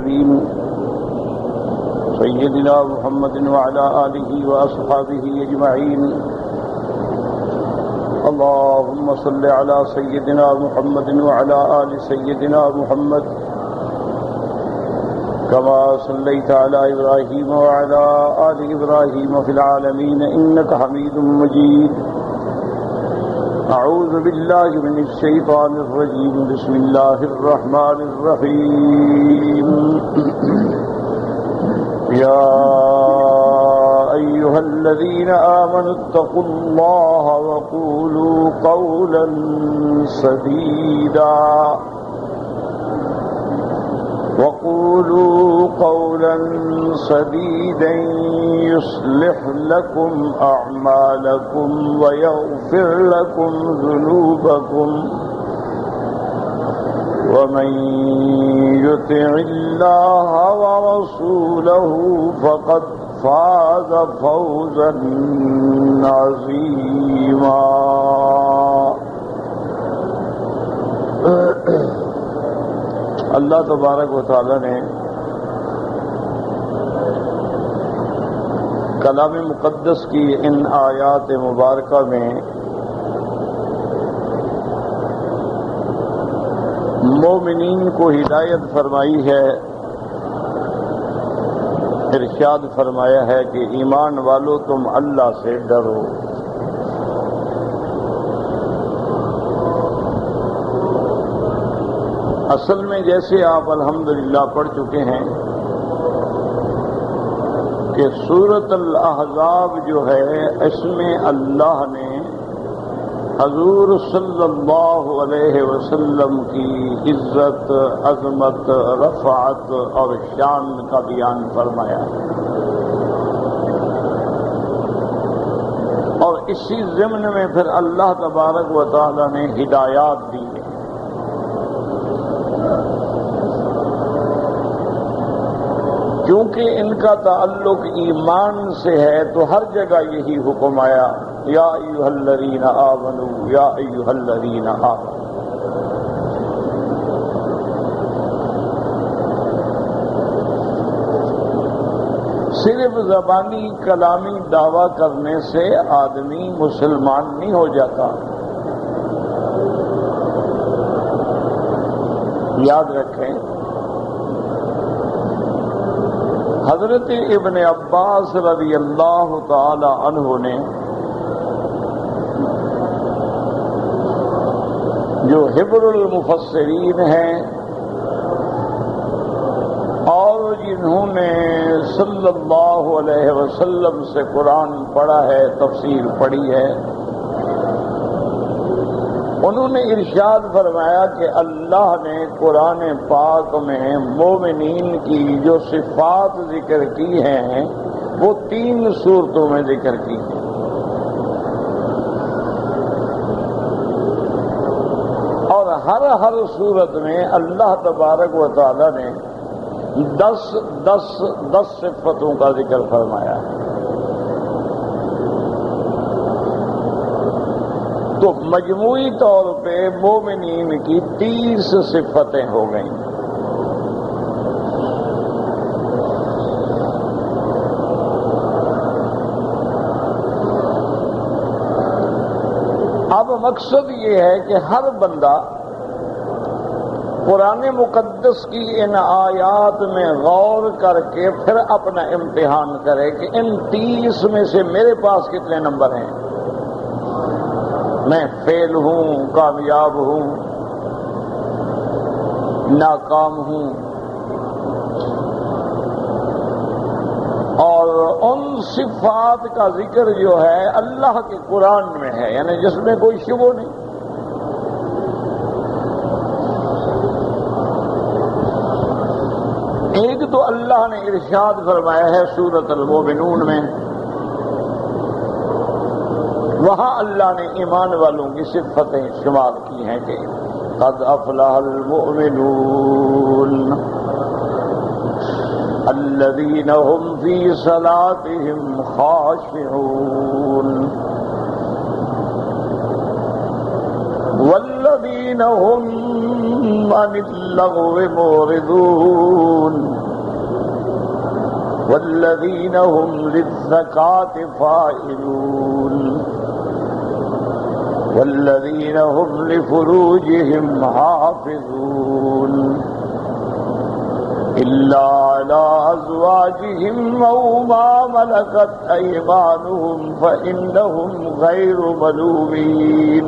الكريم سيدنا محمد وعلى آله وأصحابه أجمعين اللهم صل على سيدنا محمد وعلى آل سيدنا محمد كما صليت على إبراهيم وعلى آل إبراهيم في العالمين إنك حميد مجيد أعوذ بالله من الشيطان الرجيم بسم الله الرحمن الرحيم يا أيها الذين آمنوا اتقوا الله وقولوا قولا سديدا يصلح لكم أعمالكم ويغفر لكم ذنوبكم ومن يطع الله ورسوله فقد فاز فوزا عظيما اللہ تبارک و تعالی نے کلام مقدس کی ان آیات مبارکہ میں مومنین کو ہدایت فرمائی ہے، ارشاد فرمایا ہے کہ ایمان والو تم اللہ سے ڈرو۔ اصل میں جیسے آپ الحمدللہ پڑھ چکے ہیں کہ سورۃ الاحزاب جو ہے اس میں اللہ نے حضور صلی اللہ علیہ وسلم کی عزت، عظمت، رفعت اور شان کا بیان فرمایا اور اسی ضمن میں پھر اللہ تبارک و تعالی نے ہدایات دی ہے۔ کیونکہ ان کا تعلق ایمان سے ہے تو ہر جگہ یہی حکم آیا، یا ایھا الذین آمنوا، یا ایھا الذین آمنوا۔ صرف زبانی کلامی دعویٰ کرنے سے آدمی مسلمان نہیں ہو جاتا۔ یاد رکھیں، حضرت ابن عباس رضی اللہ تعالی عنہ نے جو حبر المفسرین ہیں اور جنہوں نے صلی اللہ علیہ وسلم سے قرآن پڑھا ہے، تفسیر پڑھی ہے، انہوں نے ارشاد فرمایا کہ اللہ نے قرآن پاک میں مومنین کی جو صفات ذکر کی ہیں وہ 3 صورتوں میں ذکر کی ہیں۔ اور ہر صورت میں اللہ تبارک و تعالی نے 10 صفتوں کا ذکر فرمایا ہے۔ تو مجموعی طور پہ مومنین کی 30 صفتیں ہو گئیں۔ اب مقصد یہ ہے کہ ہر بندہ قرآن مقدس کی ان آیات میں غور کر کے پھر اپنا امتحان کرے کہ ان 30 میں سے میرے پاس کتنے نمبر ہیں، میں فیل ہوں، کامیاب ہوں، ناکام ہوں۔ اور ان صفات کا ذکر جو ہے اللہ کے قرآن میں ہے، یعنی جس میں کوئی شبہ نہیں۔ ایک تو اللہ نے ارشاد فرمایا ہے سورۃ المومنون میں، وہاں اللہ نے ایمان والوں کی صفتیں شمار کی ہیں کہ قد افلح المؤمنون الذين هم في صلاتهم خاشعون والذين هم عن اللغو معرضون والذین هم للزکاة فاعلون والذین هم لفروجهم حافظون إلا على أزواجهم أو ما ملكت أيمانهم فإنهم غير ملومين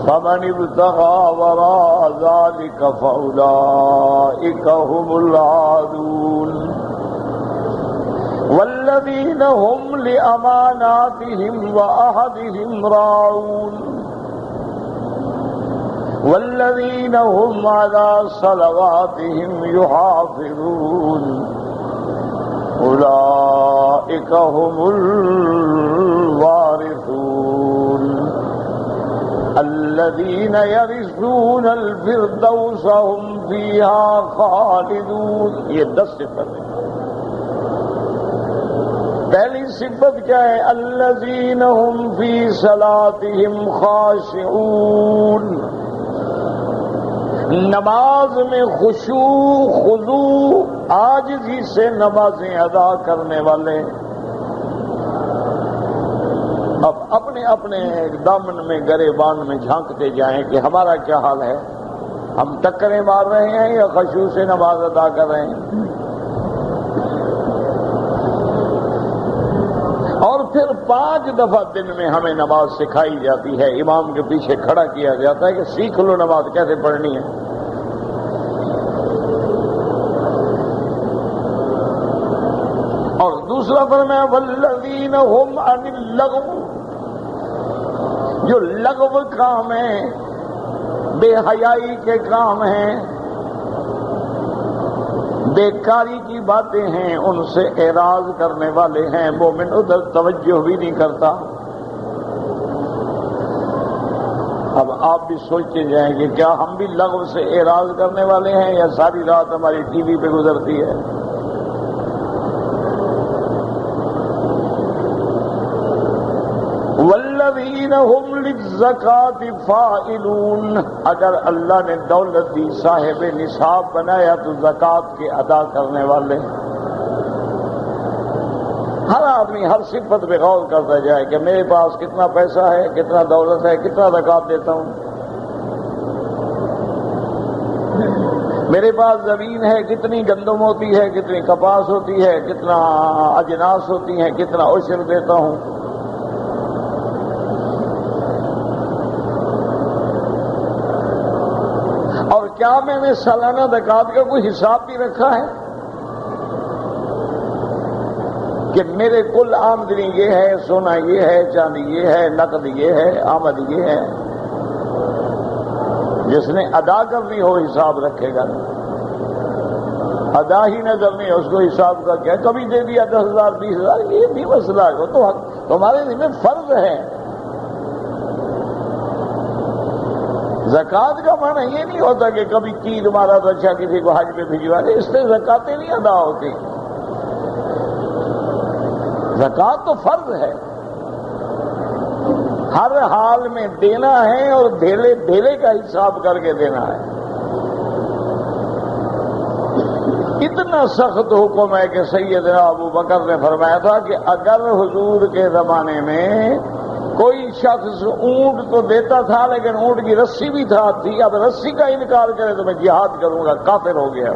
فمن ابتغى وراء ذلك فأولئك هم العادون والذين هم لأماناتهم وعهدهم راعون والذين هم على صلواتهم يحافظون أولئك هم الوارثون الذين يرثون الفردوس هم فيها خالدون. یہ 10 صفت ہے. پہلی صفت کیا ہے؟ الذين هم في صلاتهم خاشعون. نماز میں خشوع خضوع عاجزی سے نمازیں ادا کرنے والے. اب اپنے اپنے دامن میں گریبان میں جھانکتے جائیں کہ ہمارا کیا حال ہے، ہم ٹکریں مار رہے ہیں یا خشوع سے نماز ادا کر رہے ہیں. اور پھر 5 دفعہ دن میں ہمیں نماز سکھائی جاتی ہے، امام کے پیچھے کھڑا کیا جاتا ہے کہ سیکھ لو نماز کیسے پڑھنی ہے. اور دوسرا فرمایا والذین هم عن اللغو. جو لغو کام ہیں، بے حیائی کے کام ہیں، بیکاری کی باتیں ہیں، ان سے اعراض کرنے والے ہیں. مومن ادھر توجہ بھی نہیں کرتا. اب آپ بھی سوچتے جائیں کہ کیا ہم بھی لغو سے اعراض کرنے والے ہیں یا ساری رات ہماری ٹی وی پہ گزرتی ہے. والذین هم للزکاة فاعلون. اگر اللہ نے دولت دی، صاحب نصاب بنایا تو زکوٰۃ کے ادا کرنے والے. ہر آدمی ہر صفت پہ غور کرتا جائے کہ میرے پاس کتنا پیسہ ہے، کتنا دولت ہے، کتنا زکوٰۃ دیتا ہوں. میرے پاس زمین ہے، کتنی گندم ہوتی ہے، کتنی کپاس ہوتی ہے، کتنا اجناس ہوتی ہیں، کتنا عشر دیتا ہوں. اور کیا میں نے سالانہ زکوٰۃ کا کوئی حساب بھی رکھا ہے کہ میرے کل آمدنی یہ ہے، سونا یہ ہے، چاندی یہ ہے، نقد یہ ہے، آمد یہ ہے. جس نے ادا کرنی ہو حساب رکھے گا. ادا ہی نہ کرنی ہے اس کو حساب کا کیا. کبھی دے دیا 10,000 20,000، یہ بھی مسئلہ ہے، وہ تو تمہارے ذمہ فرض ہے. زکوٰۃ کا معنی یہ نہیں ہوتا کہ کبھی تیر مارا تو اچھا کسی کو حج پہ بھجوا دے، اس سے زکوٰۃیں نہیں ادا ہوتی. زکوٰۃ تو فرض ہے، ہر حال میں دینا ہے اور دھیلے دھیلے کا حساب کر کے دینا ہے. اتنا سخت حکم ہے کہ سیدنا ابو بکر نے فرمایا تھا کہ اگر حضور کے زمانے میں کوئی شخص اونٹ تو دیتا تھا لیکن اونٹ کی رسی بھی تھی، اب رسی کا انکار کرے تو میں جہاد کروں گا، کافر ہو گیا.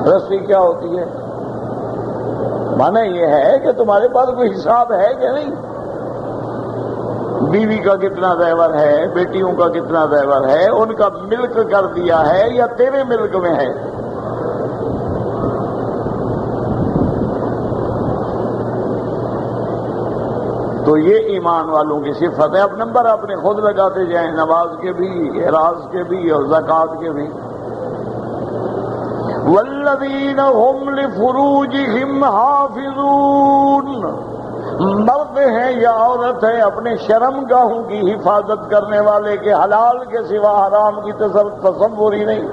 رسی کیا ہوتی ہے؟ معنی یہ ہے کہ تمہارے پاس کوئی حساب ہے کہ نہیں. بیوی کا کتنا زیور ہے، بیٹیوں کا کتنا زیور ہے، ان کا ملک کر دیا ہے یا تیرے ملک میں ہے. تو یہ ایمان والوں کی صفت ہے. اب نمبر اپنے خود لگاتے جائیں، نماز کے بھی، اعراض کے بھی اور زکوٰۃ کے بھی. والذین هم لفروجهم حافظون. مرد ہیں یا عورت ہے، اپنے شرمگاہوں کی حفاظت کرنے والے کہ حلال کے سوا حرام کی تصور ہی نہیں.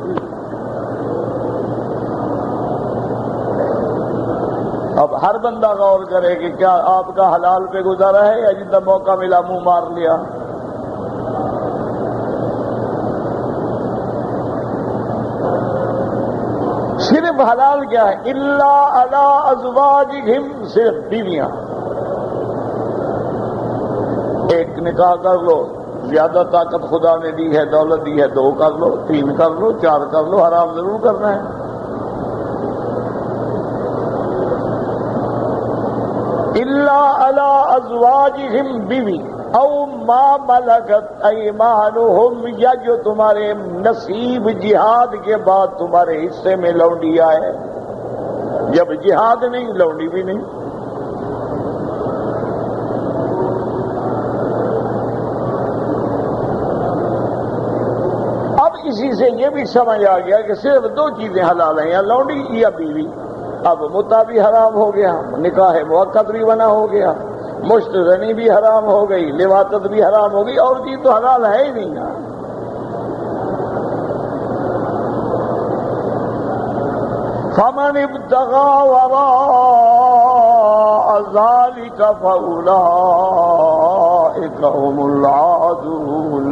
اب ہر بندہ غور کرے کہ کیا آپ کا حلال پہ گزارا ہے یا جتنا موقع ملا منہ مار لیا. صرف حلال کیا ہے؟ الا علی ازواجہم، صرف بیویاں. ایک نکاح کر لو، زیادہ طاقت خدا نے دی ہے، دولت دی ہے، 2 کر لو، 3 کر لو، 4 کر لو، حرام ضرور کرنا ہے. الا علی ازواجہم، بیوی، او ما ملکت ایمانہم، یا جو تمہارے نصیب جہاد کے بعد تمہارے حصے میں لونڈی آئے. جب جہاد نہیں، لونڈی بھی نہیں. اب اسی سے یہ بھی سمجھ آ گیا کہ صرف 2 چیزیں حلال ہیں، یا لونڈی یا بیوی. اب متا بھی حرام ہو گیا، نکاح موقت بھی بنا ہو گیا، مشت زنی بھی حرام ہو گئی، لواطت بھی حرام ہو گئی، اور چیز تو حلال ہے ہی نہیں نا. فمن ابتغى وراء ذلك فأولئك هم العادون.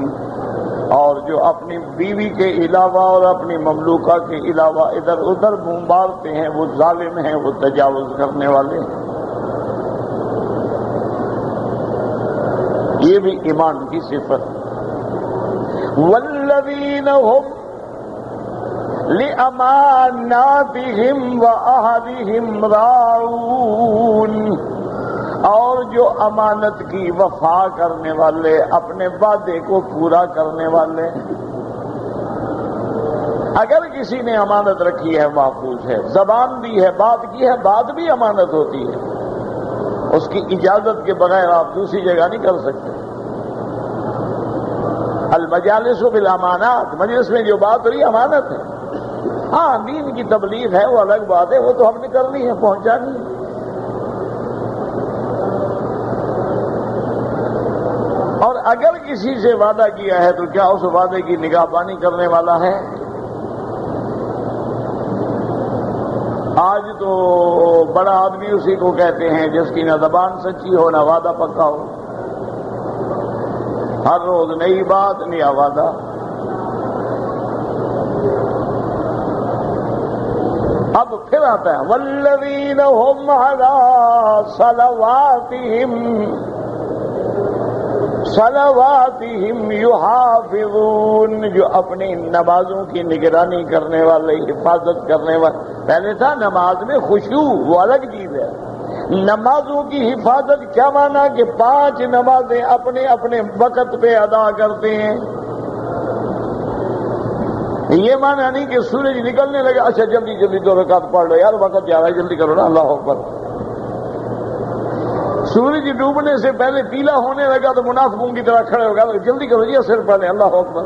اور جو اپنی بیوی کے علاوہ اور اپنی مملوکہ کے علاوہ ادھر ادھر منہ مارتے ہیں، وہ ظالم ہیں، وہ تجاوز کرنے والے ہیں. یہ بھی ایمان کی صفت. والذین هم لأماناتهم وعہدهم راعون. اور جو امانت کی وفا کرنے والے، اپنے وعدے کو پورا کرنے والے. اگر کسی نے امانت رکھی ہے، محفوظ ہے، زبان دی ہے، بات کی ہے، بات بھی امانت ہوتی ہے، اس کی اجازت کے بغیر آپ دوسری جگہ نہیں کر سکتے. المجالس بالامانات، مجلس میں جو بات ہو رہی امانت ہے. ہاں دین کی تبلیغ ہے، وہ الگ بات ہے، وہ تو ہم نے کرنی ہے، پہنچانی ہے. اور اگر کسی سے وعدہ کیا ہے تو کیا اس وعدے کی نگہبانی کرنے والا ہے؟ آج تو بڑا آدمی اسی کو کہتے ہیں جس کی نہ زبان سچی ہو نہ وعدہ پکا ہو. ہر روز نئی بات، نیا وعدہ. اب پھر آتا ہے والذین هم علی صلواتہم یحافظون. جو اپنی نمازوں کی نگرانی کرنے والے، حفاظت کرنے والے. پہلے تھا نماز میں خشوع، وہ الگ چیز ہے. نمازوں کی حفاظت کیا مانا کہ 5 نمازیں اپنے اپنے وقت پہ ادا کرتے ہیں. یہ مانا نہیں کہ سورج نکلنے لگا، اچھا جلدی جلدی 2 رکعت پڑھ لو یار، وقت جا رہا ہے جلدی کرو نا، اللہ اکبر. سورج ڈوبنے سے پہلے پیلا ہونے لگا تو منافقوں کی طرح کھڑے ہو گیا، جلدی کرو جی سر پڑھیں، اللہ اکبر.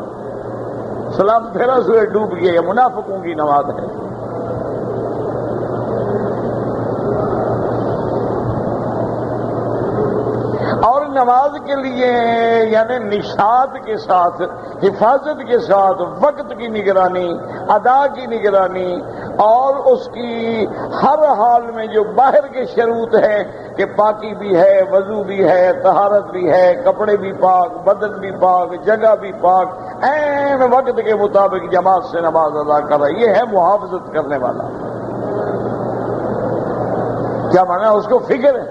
سلام پھیرا، سورج ڈوب گیا. یہ منافقوں کی نماز ہے. اور نماز کے لیے یعنی نشاط کے ساتھ، حفاظت کے ساتھ، وقت کی نگرانی، ادا کی نگرانی، اور اس کی ہر حال میں جو باہر کے شروط ہیں کہ پاکی بھی ہے، وضو بھی ہے، طہارت بھی ہے، کپڑے بھی پاک، بدن بھی پاک، جگہ بھی پاک، عین وقت کے مطابق جماعت سے نماز ادا کر رہا ہے. یہ ہے محافظت کرنے والا. کیا مانا؟ اس کو فکر ہے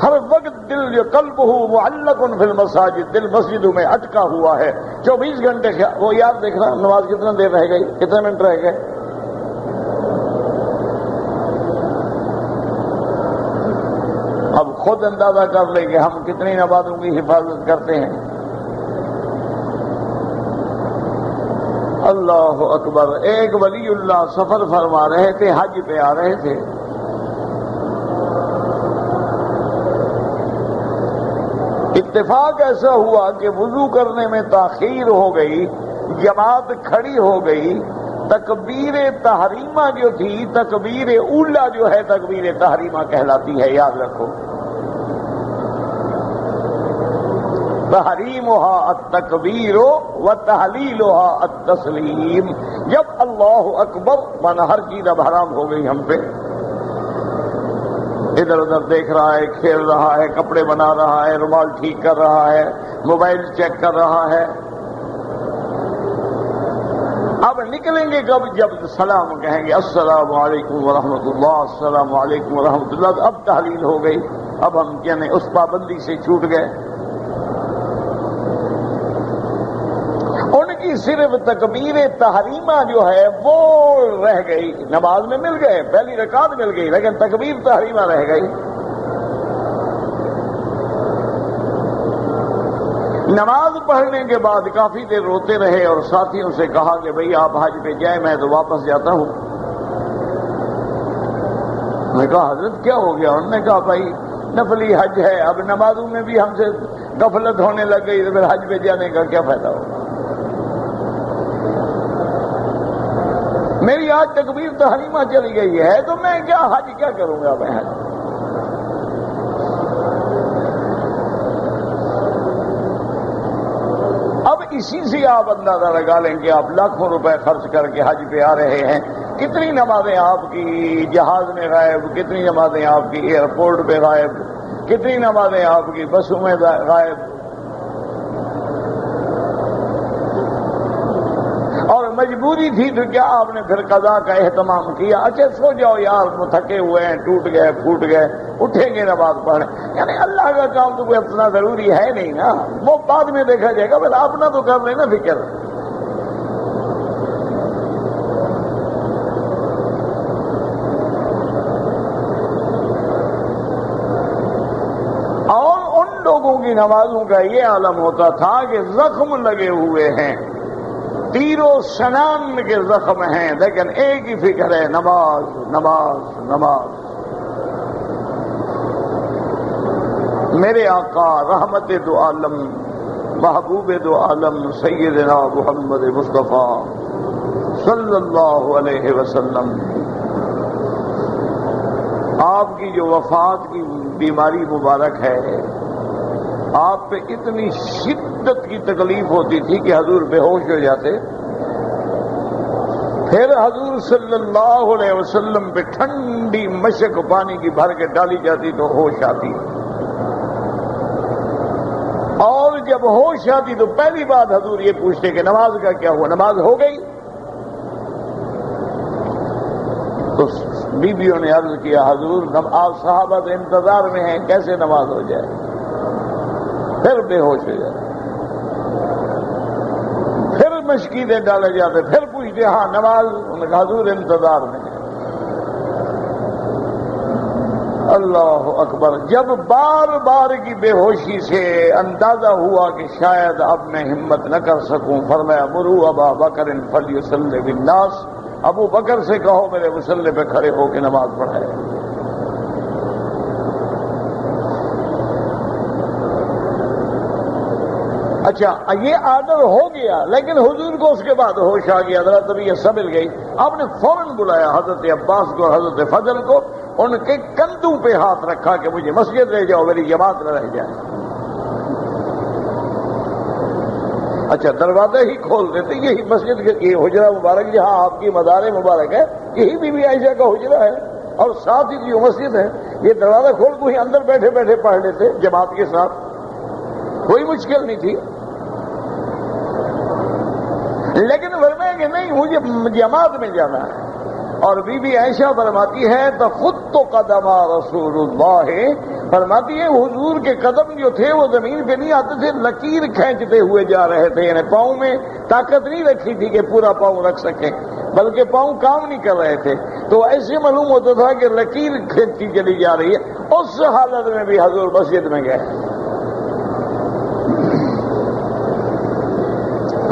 ہر وقت. دل جو قلبہ معلق فی المساجد، دل مسجدوں میں اٹکا ہوا ہے 24 گھنٹے. وہ یاد دیکھنا نماز کتنا دیر رہ گئی، کتنے منٹ رہ گئے. اب خود اندازہ کر لیں کہ ہم کتنی نمازوں کی حفاظت کرتے ہیں. اللہ اکبر. ایک ولی اللہ سفر فرما رہے تھے، حج پہ آ رہے تھے. اتفاق ایسا ہوا کہ وضو کرنے میں تاخیر ہو گئی، جماعت کھڑی ہو گئی. تکبیر تحریمہ جو تھی، تکبیر اولا جو ہے تکبیر تحریمہ کہلاتی ہے، یاد رکھو. تحریمها التکبیر و تحلیلها التسلیم. جب اللہ اکبر مانا ہر چیز اب حرام ہو گئی ہم پہ. ادھر ادھر دیکھ رہا ہے، کھیل رہا ہے، کپڑے بنا رہا ہے، رومال ٹھیک کر رہا ہے، موبائل چیک کر رہا ہے. اب نکلیں گے کب؟ جب سلام کہیں گے السلام علیکم ورحمۃ اللہ، السلام علیکم ورحمۃ اللہ، اب تحلیل ہو گئی، اب ہم یعنی اس پابندی سے چھوٹ گئے۔ ان کی صرف تکبیر تحریمہ جو ہے وہ رہ گئی، نماز میں مل گئے، پہلی رکعت مل گئی، لیکن تکبیر تحریمہ رہ گئی۔ نماز پڑھنے کے بعد کافی دیر روتے رہے اور ساتھیوں سے کہا کہ بھئی آپ حج پہ جائیں، میں تو واپس جاتا ہوں۔ میں نے کہا حضرت کیا ہو گیا؟ انہوں نے کہا بھائی نفلی حج ہے، اب نمازوں میں بھی ہم سے غفلت ہونے لگ گئی تو پھر حج پہ جانے کا کیا فائدہ ہوگا؟ میری آج تکبیر تحریمہ چلی گئی ہے تو میں کیا حج کیا کروں گا؟ میں حج اب اسی سے آپ اندازہ لگا لیں کہ آپ لاکھوں روپے خرچ کر کے حج پہ آ رہے ہیں، کتنی نمازیں آپ کی جہاز میں غائب، کتنی نمازیں آپ کی ایئرپورٹ پہ غائب، کتنی نمازیں آپ کی بسوں میں غائب، اور مجبوری تھی تو کیا آپ نے پھر قضا کا اہتمام کیا؟ اچھا سو جاؤ یار، وہ تھکے ہوئے ہیں، ٹوٹ گئے پھوٹ گئے، اٹھیں گے نماز پڑھنے، یعنی اللہ کا کام تو کوئی اتنا ضروری ہے نہیں نا، وہ بعد میں دیکھا جائے گا، پھر اپنا تو کر لینا فکر۔ اور ان لوگوں کی نمازوں کا یہ عالم ہوتا تھا کہ زخم لگے ہوئے ہیں، تیر و سنان کے زخم ہیں، لیکن ایک ہی فکر ہے، نماز نماز نماز۔ میرے آقا رحمت دو عالم محبوب دو عالم سیدنا محمد مصطفیٰ صلی اللہ علیہ وسلم، آپ کی جو وفات کی بیماری مبارک ہے، آپ پہ اتنی شدت کی تکلیف ہوتی تھی کہ حضور بے ہوش ہو جاتے، پھر حضور صلی اللہ علیہ وسلم پہ ٹھنڈی مشک پانی کی بھر کے ڈالی جاتی تو ہوش آتی، اور جب ہوش آتی تو پہلی بات حضور یہ پوچھتے کہ نماز کا کیا ہوا، نماز ہو گئی؟ تو بیویوں نے عرض کیا حضور آپ صحابہ تو انتظار میں ہیں، کیسے نماز ہو جائے؟ پھر بے ہوش ہو جاتے، پھر مشکیلیں ڈالے جاتے، پھر پوچھتے ہاں نماز؟ انہوں نے کہا حضور انتظار میں ہے۔ اللہ اکبر۔ جب بار بار کی بے ہوشی سے اندازہ ہوا کہ شاید اب میں ہمت نہ کر سکوں، فرمایا مروا ابا بکر فلیصلی بالناس، ابو بکر سے کہو میرے مصلی پہ کھڑے ہو کے نماز پڑھائے۔ اچھا یہ آرڈر ہو گیا، لیکن حضور کو اس کے بعد ہوش آ گیا، ذرا طبیعت سنبھل گئی، آپ نے فوراً بلایا حضرت عباس کو اور حضرت فضل کو، ان کے کندھوں پہ ہاتھ رکھا کہ مجھے مسجد لے جاؤ، میری جماعت نہ رہ جائے۔ اچھا دروازے ہی کھول دیتے، یہی مسجد یہ حجرہ مبارک جہاں آپ کی مزار مبارک ہے، یہی بی بی عائشہ کا حجرہ ہے، اور ساتھ ہی جو مسجد ہے، یہ دروازہ کھول کو ہی اندر بیٹھے بیٹھے پڑھ لیتے جماعت کے ساتھ، کوئی مشکل نہیں تھی۔ لیکن فرمایا کہ نہیں مجھے جماعت میں جانا ہے، اور بی بی عائشہ فرماتی ہے تخط قدم رسول اللہ، فرماتی ہے حضور کے قدم جو تھے وہ زمین پہ نہیں آتے تھے، لکیر کھینچتے ہوئے جا رہے تھے، یعنی پاؤں میں طاقت نہیں رکھی تھی کہ پورا پاؤں رکھ سکیں، بلکہ پاؤں کام نہیں کر رہے تھے، تو ایسے معلوم ہوتا تھا کہ لکیر کھینچتی چلی جا رہی ہے۔ اس حالت میں بھی حضور مسجد میں گئے۔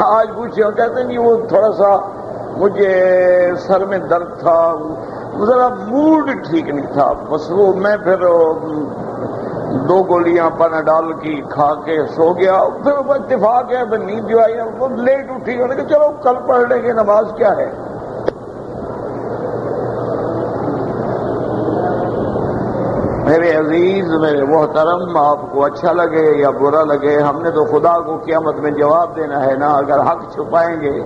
آج پوچھے کہتے ہیں وہ تھوڑا سا مجھے سر میں درد تھا، ذرا موڈ ٹھیک نہیں تھا، بس وہ میں پھر 2 گولیاں پناڈال کی کھا کے سو گیا، پھر اتفاق ہے پھر نیند جو آئی وہ لیٹ اٹھی، انہوں نے کہا چلو کل پڑھ لیں گے، نماز کیا ہے۔ میرے عزیز میرے محترم، آپ کو اچھا لگے یا برا لگے، ہم نے تو خدا کو قیامت میں جواب دینا ہے نا، اگر حق چھپائیں گے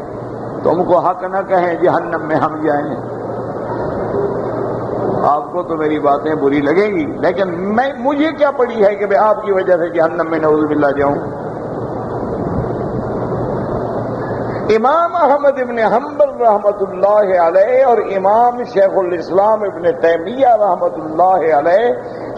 تو ہم کو حق نہ کہیں جہنم میں ہم جائیں۔ آپ کو تو میری باتیں بری لگیں گی، لیکن مجھے کیا پڑی ہے کہ میں آپ کی وجہ سے جہنم میں نعوذ باللہ جاؤں۔ امام احمد ابن حنبل رحمۃ اللہ علیہ اور امام شیخ الاسلام ابن تیمیہ رحمۃ اللہ علیہ،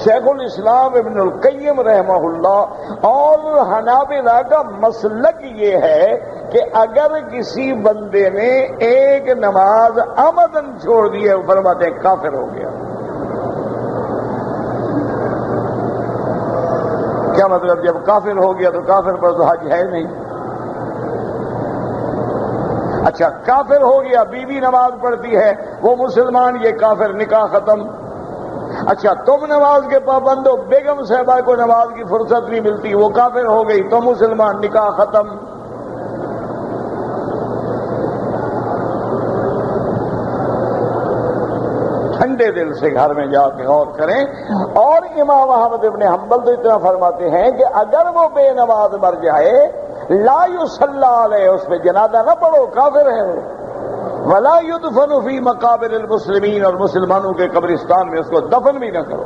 شیخ الاسلام ابن القیم رحمہ اللہ اور حنابلہ کا مسلک یہ ہے کہ اگر کسی بندے نے ایک نماز عمدن چھوڑ دی ہے، فرماتے ہیں کافر ہو گیا۔ کیا مطلب؟ جب کافر ہو گیا تو کافر پر تو حج ہے نہیں۔ اچھا، کافر ہو گیا، بیوی نماز پڑھتی ہے، وہ مسلمان، یہ کافر، نکاح ختم۔ اچھا، تم نماز کے پابند ہو، بیگم صاحبہ کو نماز کی فرصت نہیں ملتی، وہ کافر ہو گئی، تو مسلمان، نکاح ختم۔ ٹھنڈے دل سے گھر میں جا کے غور کریں۔ اور امام احمد ابن حنبل تو اتنا فرماتے ہیں کہ اگر وہ بے نماز مر جائے، لا یصلی علیہ، اس پہ جنازہ نہ پڑھو، کافر ہے وہ۔ ولا یدفن فی مقابر المسلمین، اور مسلمانوں کے قبرستان میں اس کو دفن بھی نہ کرو۔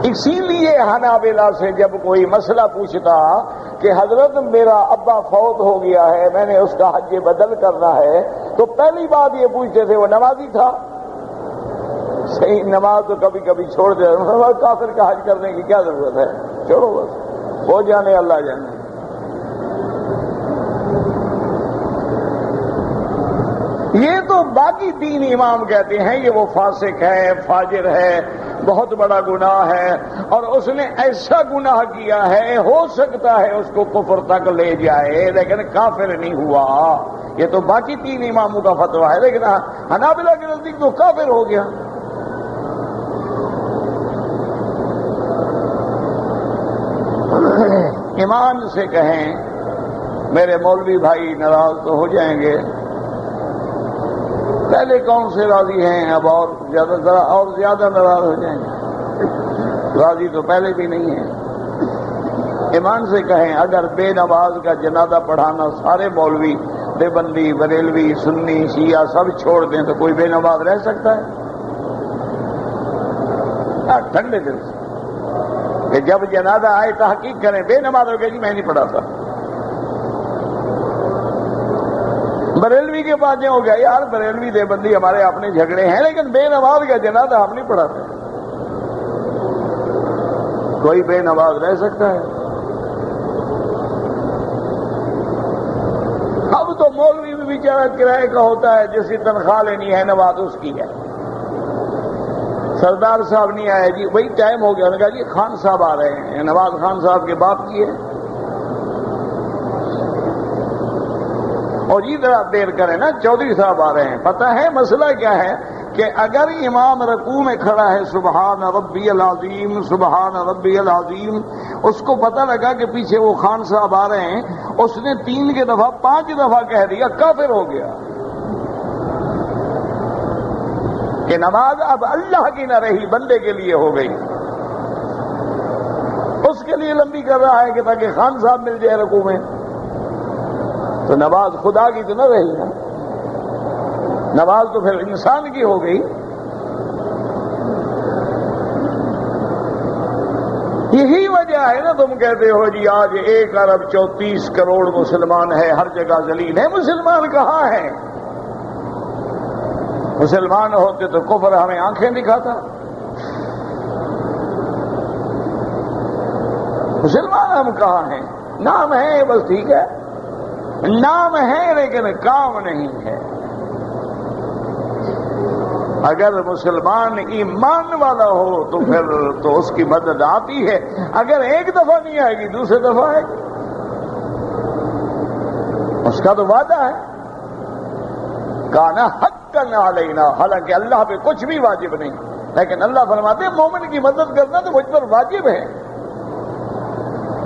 اسی لیے حنابلہ سے جب کوئی مسئلہ پوچھتا کہ حضرت میرا ابا فوت ہو گیا ہے، میں نے اس کا حج بدل کرنا ہے، تو پہلی بات یہ پوچھتے تھے وہ نمازی تھا؟ صحیح، نماز تو کبھی کبھی چھوڑ دے، کافر کا حج کرنے کی کیا ضرورت ہے؟ چھوڑو بس، وہ جانے اللہ جانے۔ یہ تو باقی تین امام کہتے ہیں یہ وہ فاسق ہے، فاجر ہے، بہت بڑا گناہ ہے، اور اس نے ایسا گناہ کیا ہے ہو سکتا ہے اس کو کفر تک لے جائے لیکن کافر نہیں ہوا۔ یہ تو باقی تین اماموں کا فتویٰ ہے، لیکن حنابلہ کے نزدیک تو کافر ہو گیا۔ ایمان سے کہیں، میرے مولوی بھائی ناراض تو ہو جائیں گے، پہلے کون سے راضی ہیں، اب اور زیادہ ناراض ہو جائیں گے، راضی تو پہلے بھی نہیں ہیں۔ ایمان سے کہیں، اگر بے نماز کا جنازہ پڑھانا سارے مولوی، دیوبندی، بریلوی، سنی، شیعہ سب چھوڑ دیں تو کوئی بے نماز رہ سکتا ہے؟ ٹھنڈے دل سے کہ جب جنازہ آئے تحقیق کریں، بے نماز ہو گیا جی میں نہیں پڑھاتا۔ بریلوی کے پاس ہو گیا، یار بریلوی دیوبندی ہمارے اپنے جھگڑے ہیں لیکن بے نماز کا جنازہ ہم نہیں پڑھاتے۔ کوئی بے نماز رہ سکتا ہے؟ اب تو مولوی بھی بیچارہ کرائے کا ہوتا ہے، جس کی تنخواہ لینی ہے نماز اس کی ہے۔ سردار صاحب نہیں آئے جی، وہی ٹائم ہو گیا، انہوں نے کہا جی خان صاحب آ رہے ہیں، نواز خان صاحب کے باپ کی ہے، اور جی ذرا دیر کریں نا، چودھری صاحب آ رہے ہیں۔ پتہ ہے مسئلہ کیا ہے کہ اگر امام رکوع میں کھڑا ہے سبحان ربی العظیم سبحان ربی العظیم، اس کو پتہ لگا کہ پیچھے وہ خان صاحب آ رہے ہیں، اس نے 3 کی دفعہ 5 دفعہ کہہ دیا، کافر ہو گیا کہ نماز اب اللہ کی نہ رہی، بندے کے لیے ہو گئی۔ اس کے لیے لمبی کر رہا ہے کہ تاکہ خان صاحب مل جائے رکوع میں، تو نماز خدا کی تو نہ رہی نا، نماز تو پھر انسان کی ہو گئی۔ یہی وجہ ہے نا تم کہتے ہو جی آج 1 ارب 34 کروڑ مسلمان ہے، ہر جگہ ذلیل ہے۔ مسلمان کہاں ہے؟ مسلمان ہوتے تو کفر ہمیں آنکھیں دکھاتا۔ مسلمان ہم کہاں ہیں؟ نام ہے بس، ٹھیک ہے، نام ہے لیکن کام نہیں ہے۔ اگر مسلمان ایمان والا ہو تو پھر تو اس کی مدد آتی ہے، اگر ایک دفعہ نہیں آئے گی دوسری دفعہ آئے گی، اس کا تو وعدہ ہے۔ کانا حقا علینا، حالانکہ اللہ پہ کچھ بھی واجب نہیں، لیکن اللہ فرماتے ہیں مومن کی مدد کرنا تو مجھ پر واجب ہے،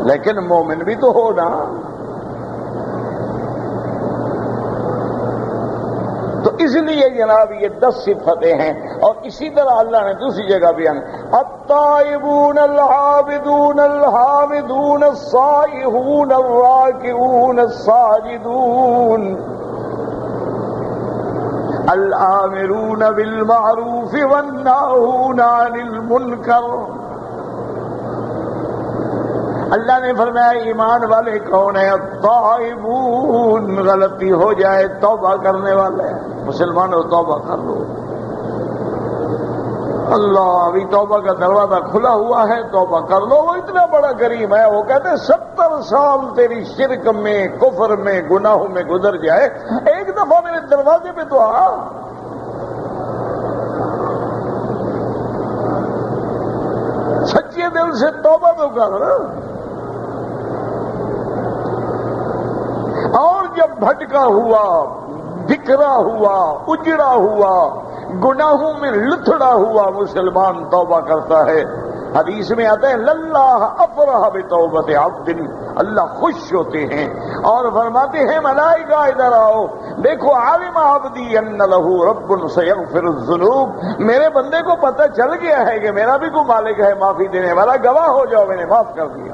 لیکن مومن بھی تو ہو نا۔ تو اس لیے جناب یہ 10 صفتیں ہیں، اور اسی طرح اللہ نے دوسری جگہ بیان، التائبون العابدون الحامدون السائحون الراکعون الساجدون الآمرون بالمعروف والناہون عن المنکر اللہ نے فرمایا ایمان والے کون ہیں؟ التائبون، غلطی ہو جائے توبہ کرنے والے ہیں۔ مسلمانوں توبہ کر لو، اللہ ابھی توبہ کا دروازہ کھلا ہوا ہے، توبہ کر لو۔ وہ اتنا بڑا کریم ہے، وہ کہتے ہیں 70 سال تیری شرک میں، کفر میں، گناہوں میں گزر جائے، ایک دفعہ میرے دروازے پہ تو آ۔ سچے دل سے توبہ تو کر۔ اور جب بھٹکا ہوا، بکھرا ہوا، اجڑا ہوا، گناہوں میں لتھڑا ہوا مسلمان توبہ کرتا ہے، حدیث میں آتا ہے للہ افرح بتوبت عبد، اللہ خوش ہوتے ہیں اور فرماتے ہیں ملائکہ ادھر آؤ، دیکھو عالم عبدی ان لہ رب سیغفر الذنوب، میرے بندے کو پتہ چل گیا ہے کہ میرا بھی کوئی مالک ہے معافی دینے والا، گواہ ہو جاؤ میں نے معاف کر دیا۔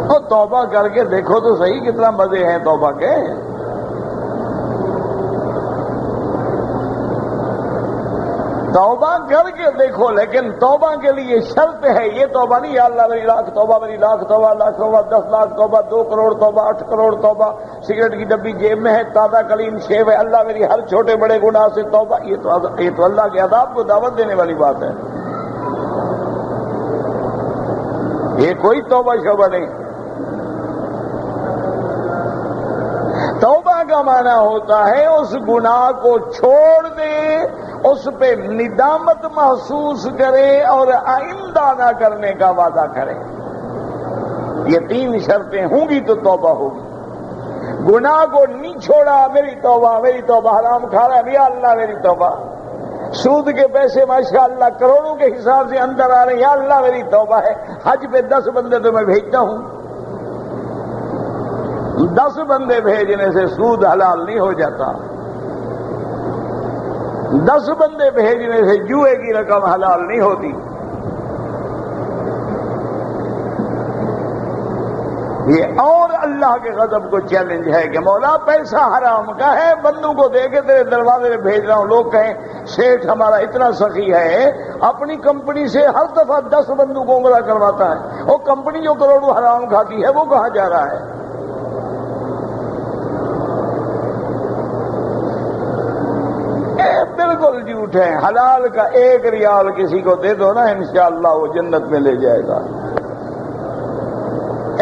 اور توبہ کر کے دیکھو تو صحیح کتنا مزے ہیں توبہ کے۔ توبہ کر کے دیکھو، لیکن توبہ کے لیے شرط ہے، یہ توبہ نہیں یا اللہ میری لاکھ توبہ، میری لاکھ توبہ، لاکھ توبہ، 10 لاکھ توبہ، 2 کروڑ توبہ، 8 کروڑ توبہ، سگریٹ کی ڈبی جیب میں ہے، تازہ کلین شیو ہے، اللہ میری ہر چھوٹے بڑے گناہ سے توبہ۔ یہ تو اللہ کے عذاب کو دعوت دینے والی بات ہے، یہ کوئی توبہ شوبہ نہیں۔ توبہ کا معنی ہوتا ہے اس گناہ کو چھوڑ دے، اس پہ ندامت محسوس کرے اور آئندہ نہ کرنے کا وعدہ کرے۔ یہ 3 شرطیں ہوں گی تو توبہ ہوگی۔ گناہ کو نہیں چھوڑا، میری توبہ، حرام کھا رہا ہے یا اللہ میری توبہ، سود کے پیسے ماشاءاللہ کروڑوں کے حساب سے اندر آ رہے ہیں یا اللہ میری توبہ ہے، حج پہ 10 بندے تو میں بھیجتا ہوں، 10 بندے بھیجنے سے سود حلال نہیں ہو جاتا، 10 بندے بھیجنے سے جوئے کی رقم حلال نہیں ہوتی۔ یہ اور اللہ کے غضب کو چیلنج ہے کہ مولا پیسہ حرام کا ہے، بندوں کو دے کے تیرے دروازے پہ بھیج رہا ہوں، لوگ کہیں سیٹھ ہمارا اتنا سخی ہے اپنی کمپنی سے ہر دفعہ 10 بندوں کو عمرہ کرواتا ہے، وہ کمپنی جو کروڑوں حرام کھاتی ہے وہ کہاں جا رہا ہے؟ بالکل جھوٹ ہے۔ حلال کا 1 ریال کسی کو دے دو نا، انشاءاللہ وہ جنت میں لے جائے گا۔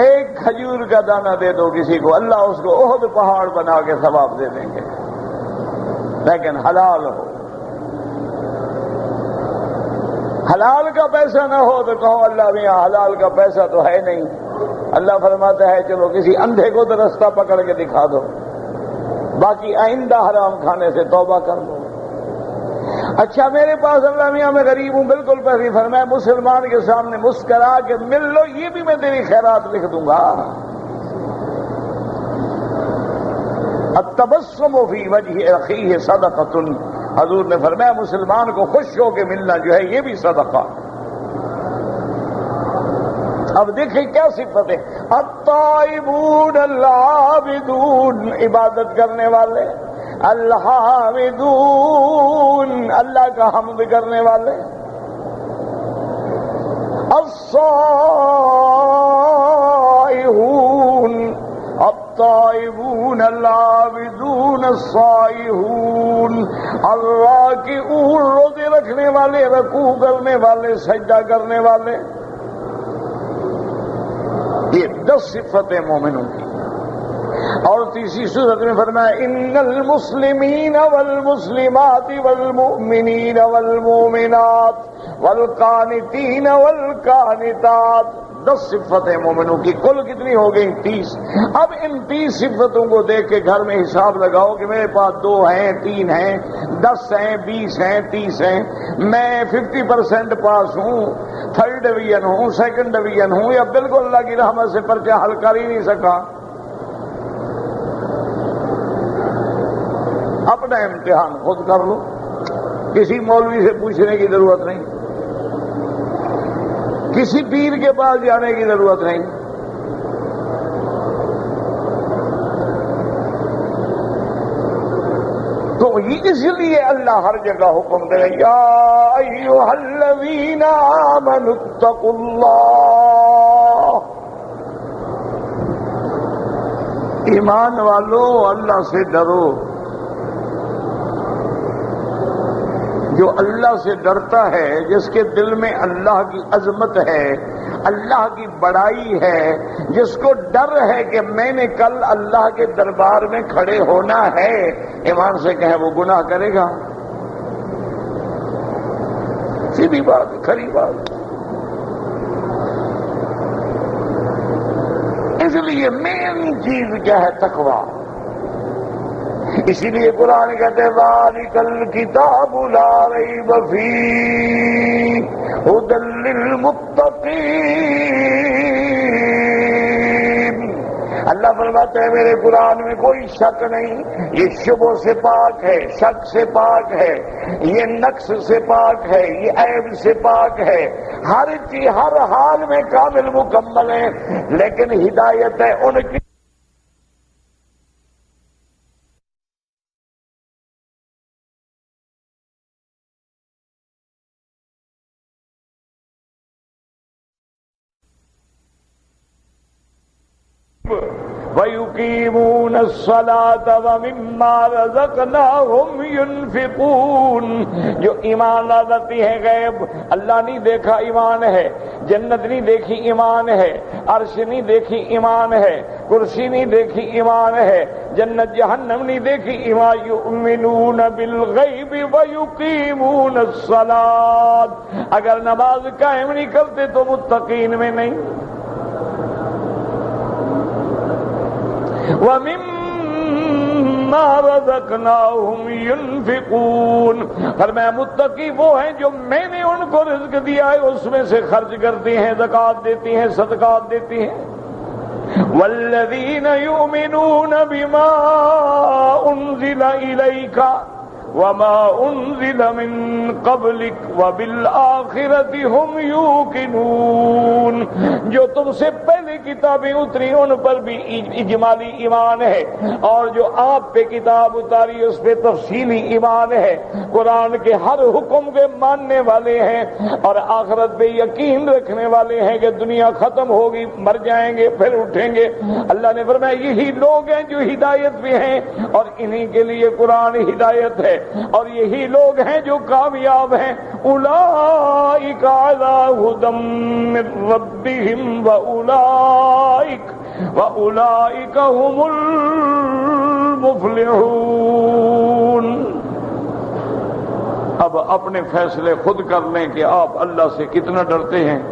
1 کھجور کا دانہ دے دو کسی کو، اللہ اس کو احد پہاڑ بنا کے ثواب دے دیں گے، لیکن حلال ہو۔ حلال کا پیسہ نہ ہو تو کہو اللہ میاں حلال کا پیسہ تو ہے نہیں، اللہ فرماتا ہے چلو کسی اندھے کو تو رستہ پکڑ کے دکھا دو، باقی آئندہ حرام کھانے سے توبہ کر لو۔ اچھا میرے پاس اللہ میاں میں غریب ہوں، بالکل پیسے، فرمایا مسلمان کے سامنے مسکرا کے مل لو، یہ بھی میں تیری خیرات لکھ دوں گا۔ التبسم فی وجہ اخیہ صدقۃ، حضور نے فرمایا مسلمان کو خوش ہو کے ملنا جو ہے یہ بھی صدقہ۔ اب دیکھیں کیا صفت ہے، التائبون العابدون، عبادت کرنے والے، الحامدون، اللہ کا حمد کرنے والے، الصائحون، الطائبون العابدون الصائحون، الراکعون، روزے رکھنے والے، رکوع کرنے والے، سجدہ کرنے والے۔ یہ 10 صفتیں مومنوں کی۔ اور تیسری صورت میں فرمایا ان المسلمین والمسلمات والمؤمنین والمؤمنات والقانتین والقانتات، 10 صفتیں مومنوں کی، کل کتنی ہو گئی؟ 30۔ اب ان 30 صفتوں کو دیکھ کے گھر میں حساب لگاؤ کہ میرے پاس 2 ہیں، 3 ہیں، 10 ہیں، 20 ہیں، 30 ہیں، میں 50% پاس ہوں، 3rd ڈویژن ہوں، 2nd ڈویژن ہوں، یا بالکل اللہ کی رحمت سے پرچہ حل کر ہی نہیں سکا۔ اپنا امتحان خود کر لو، کسی مولوی سے پوچھنے کی ضرورت نہیں، کسی پیر کے پاس جانے کی ضرورت نہیں۔ تو اس لیے اللہ ہر جگہ حکم دے یا ایھا الذین آمنوا اتقوا اللہ، ایمان والو اللہ سے ڈرو۔ جو اللہ سے ڈرتا ہے، جس کے دل میں اللہ کی عظمت ہے، اللہ کی بڑائی ہے، جس کو ڈر ہے کہ میں نے کل اللہ کے دربار میں کھڑے ہونا ہے، ایمان سے کہیں وہ گناہ کرے گا؟ سیدھی بات، کھری بات۔ اس لیے مین چیز کیا ہے؟ تقویٰ۔ اسی لیے قرآن کہتے ہیں ذالک الکتاب لا ریب فیہ ھدی للمتقین۔ اللہ فرماتے ہیں میرے قرآن میں کوئی شک نہیں، یہ شبہ سے پاک ہے، شک سے پاک ہے، یہ نقص سے پاک ہے، یہ عیب سے پاک ہے، ہر چیز ہر حال میں کامل مکمل ہے، لیکن ہدایت ہے ان کی وَيُقِيمُونَ الصَّلَاةَ وَمِمَّا رَزَقْنَاهُمْ يُنْفِقُونَ۔ جو ایمان لاتی ہے غیب، اللہ نہیں دیکھا ایمان ہے، جنت نہیں دیکھی ایمان ہے، عرش نہیں دیکھی ایمان ہے، کرسی نہیں دیکھی ایمان ہے، جنت جہنم نہیں دیکھی ایمان۔ یؤمنون بالغیب ویقیمون الصلاۃ، اگر نماز قائم نہیں کرتے تو متقین میں نہیں۔ وَمِمَّا رَزَقْنَاهُمْ يُنْفِقُونَ، فرمایا متقی وہ ہیں جو میں نے ان کو رزق دیا ہے اس میں سے خرچ کرتی ہیں، زکوٰۃ دیتی ہیں، صدقات دیتی ہیں۔ وَالَّذِينَ يُؤْمِنُونَ بِمَا أُنزِلَ إِلَيْكَ وَمَا أُنزِلَ مِن قَبْلِكَ وَبِالْآخِرَةِ هُمْ يُوقِنُونَ، جو تم سے پہلے کتابیں اتری ان پر بھی اجمالی ایمان ہے، اور جو آپ پہ کتاب اتاری اس پہ تفصیلی ایمان ہے، قرآن کے ہر حکم کے ماننے والے ہیں، اور آخرت پہ یقین رکھنے والے ہیں کہ دنیا ختم ہوگی، مر جائیں گے پھر اٹھیں گے۔ اللہ نے فرمایا یہی لوگ ہیں جو ہدایت پہ ہیں، اور انہی کے لیے قرآن ہدایت ہے، اور یہی لوگ ہیں جو کامیاب ہیں۔ اولئک علی ھدی من ربہم وَأُولَئِكَ هُمُ الْمُفْلِحُونَ۔ اب اپنے فیصلے خود کر لیں کہ آپ اللہ سے کتنا ڈرتے ہیں۔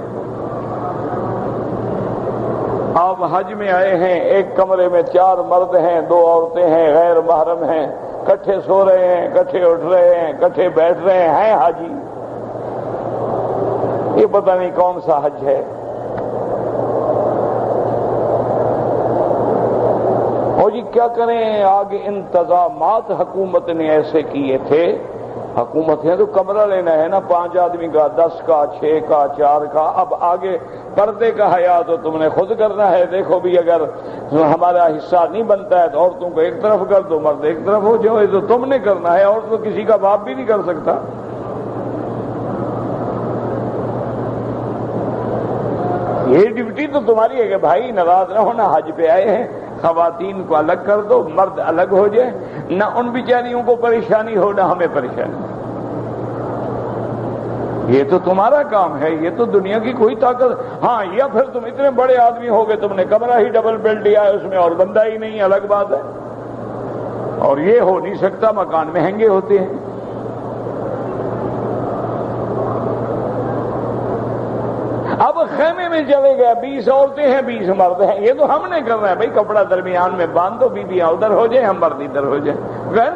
آپ حج میں آئے ہیں، ایک کمرے میں 4 مرد ہیں، 2 عورتیں ہیں، غیر محرم ہیں، کٹھے سو رہے ہیں، کٹھے اٹھ رہے ہیں، کٹھے بیٹھ رہے ہیں حاجی، یہ پتہ نہیں کون سا حج ہے۔ اور جی کیا کریں، آگے انتظامات حکومت نے ایسے کیے تھے، حکومت نے تو کمرہ لینا ہے نا، 5 آدمی کا، 10 کا، 6 کا، 4 کا، اب آگے پردے کا حیا تو تم نے خود کرنا ہے۔ دیکھو بھی اگر ہمارا حصہ نہیں بنتا ہے تو عورتوں کو ایک طرف کر دو، مرد ایک طرف ہو جاؤ، یہ تو تم نے کرنا ہے، اور تو کسی کا باپ بھی نہیں کر سکتا۔ یہ ڈیوٹی تو تمہاری ہے کہ بھائی ناراض نہ ہونا، حج پہ آئے ہیں، خواتین کو الگ کر دو، مرد الگ ہو جائے، نہ ان بیچاریوں کو پریشانی ہو نہ ہمیں پریشانی۔ یہ تو تمہارا کام ہے، یہ تو دنیا کی کوئی طاقت۔ ہاں، یا پھر تم اتنے بڑے آدمی ہو گئے، تم نے کمرہ ہی ڈبل بیڈ لیا ہے، اس میں اور بندہ ہی نہیں، الگ بات ہے، اور یہ ہو نہیں سکتا، مکان مہنگے ہوتے ہیں۔ اب خیمے میں چلے گئے، 20 عورتیں ہیں، 20 مرد ہیں، یہ تو ہم نے کرنا ہے، بھائی کپڑا درمیان میں باندھ دو، بیویاں ادھر ہو جائیں، ہم مرد ادھر ہو جائیں۔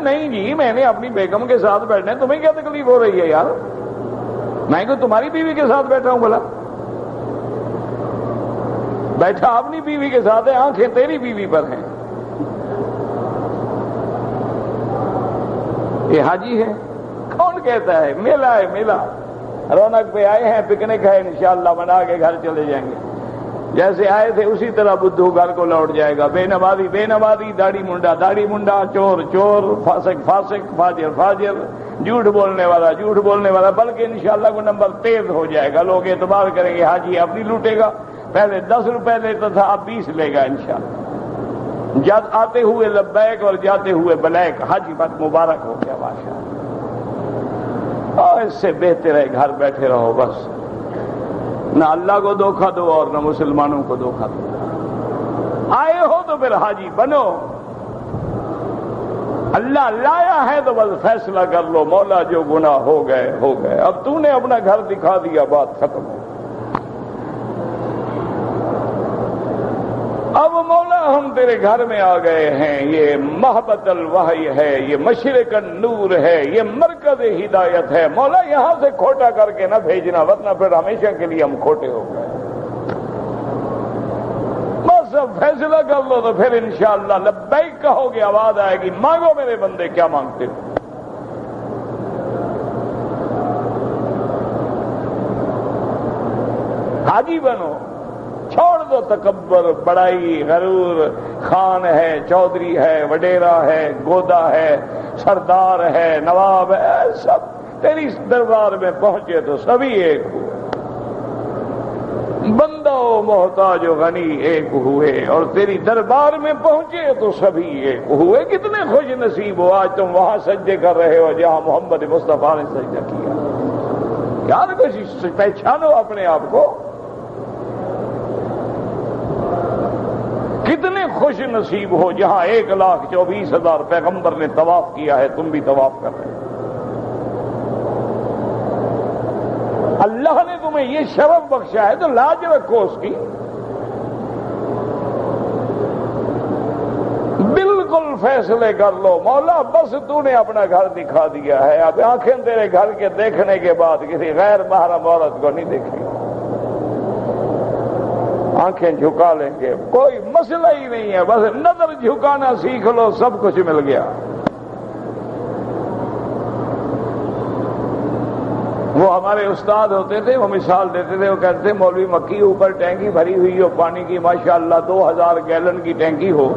نہیں جی، میں نے اپنی بیگم کے ساتھ بیٹھنا ہے، تمہیں کیا تکلیف ہو رہی ہے یار؟ میں تو تمہاری بیوی کے ساتھ بیٹھا ہوں، بھلا بیٹھا اپنی بیوی کے ساتھ ہے، آنکھیں تیری بیوی پر ہیں۔ یہ حاجی ہے، کون کہتا ہے میلہ ہے، میلہ رونق پہ آئے ہیں، پکنک ہے، انشاءاللہ منا کے گھر چلے جائیں گے۔ جیسے آئے تھے اسی طرح بدھو گھر کو لوٹ جائے گا، بے نمازی بے نمازی، داڑھی منڈا، چور چور، فاسق فاسق، فاجر فاجر، جھوٹ بولنے والا، بلکہ انشاءاللہ وہ نمبر تیز ہو جائے گا، لوگ اعتبار کریں گے حاجی اب نہیں لوٹے گا، پہلے 10 روپے لیتا تھا اب 20 لے گا انشاءاللہ، جب آتے ہوئے لبیک اور جاتے ہوئے بلیک، حج بات مبارک ہو گیا ماشاءاللہ۔ اور اس سے بہتر ہے گھر بیٹھے رہو بس، نہ اللہ کو دھوکہ دو اور نہ مسلمانوں کو دھوکہ دو، آئے ہو تو پھر حاجی بنو، اللہ لایا ہے تو بس فیصلہ کر لو، مولا جو گناہ ہو گئے، اب تو نے اپنا گھر دکھا دیا، بات ختم ہو۔ اب مولا ہم تیرے گھر میں آ گئے ہیں، یہ محبت الوحی ہے، یہ مشرق النور ہے، یہ مرکز ہدایت ہے، مولا یہاں سے کھوٹا کر کے نہ بھیجنا، ورنہ پھر ہمیشہ کے لیے ہم کھوٹے ہو گئے۔ بس اب فیصلہ کر لو تو پھر انشاءاللہ لبیک کہو گے، آواز آئے گی مانگو میرے بندے کیا مانگتے ہو۔ حاجی بنو، چھوڑ دو تکبر، بڑائی، غرور، خان ہے، چودھری ہے، وڈیرا ہے، گودا ہے، سردار ہے، نواب ہے، سب تیری دربار میں پہنچے تو سبھی ایک ہوئے، بندہ و محتاج و غنی ایک ہوئے، اور تیری دربار میں پہنچے تو سبھی ایک ہوئے۔ کتنے خوش نصیب ہو آج تم وہاں سجدے کر رہے ہو جہاں محمد مصطفیٰ نے سجدہ کیا۔ یار کچھ پہچانو اپنے آپ کو، کتنے خوش نصیب ہو جہاں 1,24,000 پیغمبر نے طواف کیا ہے، تم بھی طواف کر رہے ہو۔ اللہ نے تمہیں یہ شرف بخشا ہے تو لاج رکھو اس کی، بالکل فیصلے کر لو، مولا بس تو نے اپنا گھر دکھا دیا ہے، اب آنکھیں تیرے گھر کے دیکھنے کے بعد کسی غیر محرم عورت کو نہیں دیکھیں، آنکھیں جھکا لیں گے، کوئی مسئلہ ہی نہیں ہے، بس نظر جھکانا سیکھ لو، سب کچھ مل گیا۔ وہ ہمارے استاد ہوتے تھے، وہ مثال دیتے تھے، وہ کہتے تھے مولوی مکی اوپر ٹینکی بھری ہوئی ہو پانی کی، ماشاءاللہ 2000 گیلن کی ٹینکی ہو،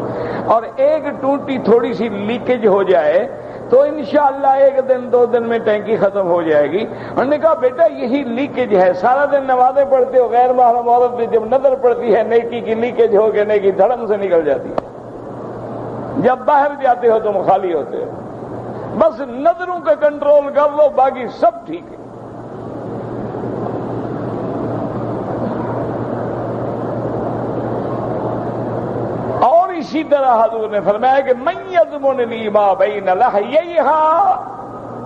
اور ایک ٹوٹی تھوڑی سی لیکیج ہو جائے تو انشاءاللہ 1 دن 2 دن میں ٹینکی ختم ہو جائے گی۔ انہوں نے کہا بیٹا یہی لیکیج ہے، سارا دن نمازیں پڑھتے ہو، غیر محرم عورت پہ جب نظر پڑتی ہے نیکی کی لیکیج ہو کے نیکی دھڑم سے نکل جاتی ہے، جب باہر جاتے ہو تم خالی ہوتے ہو، بس نظروں کا کنٹرول کر لو، باقی سب ٹھیک ہے۔ اور اسی طرح حضور نے فرمایا کہ من یضمننی ما بین لحییہا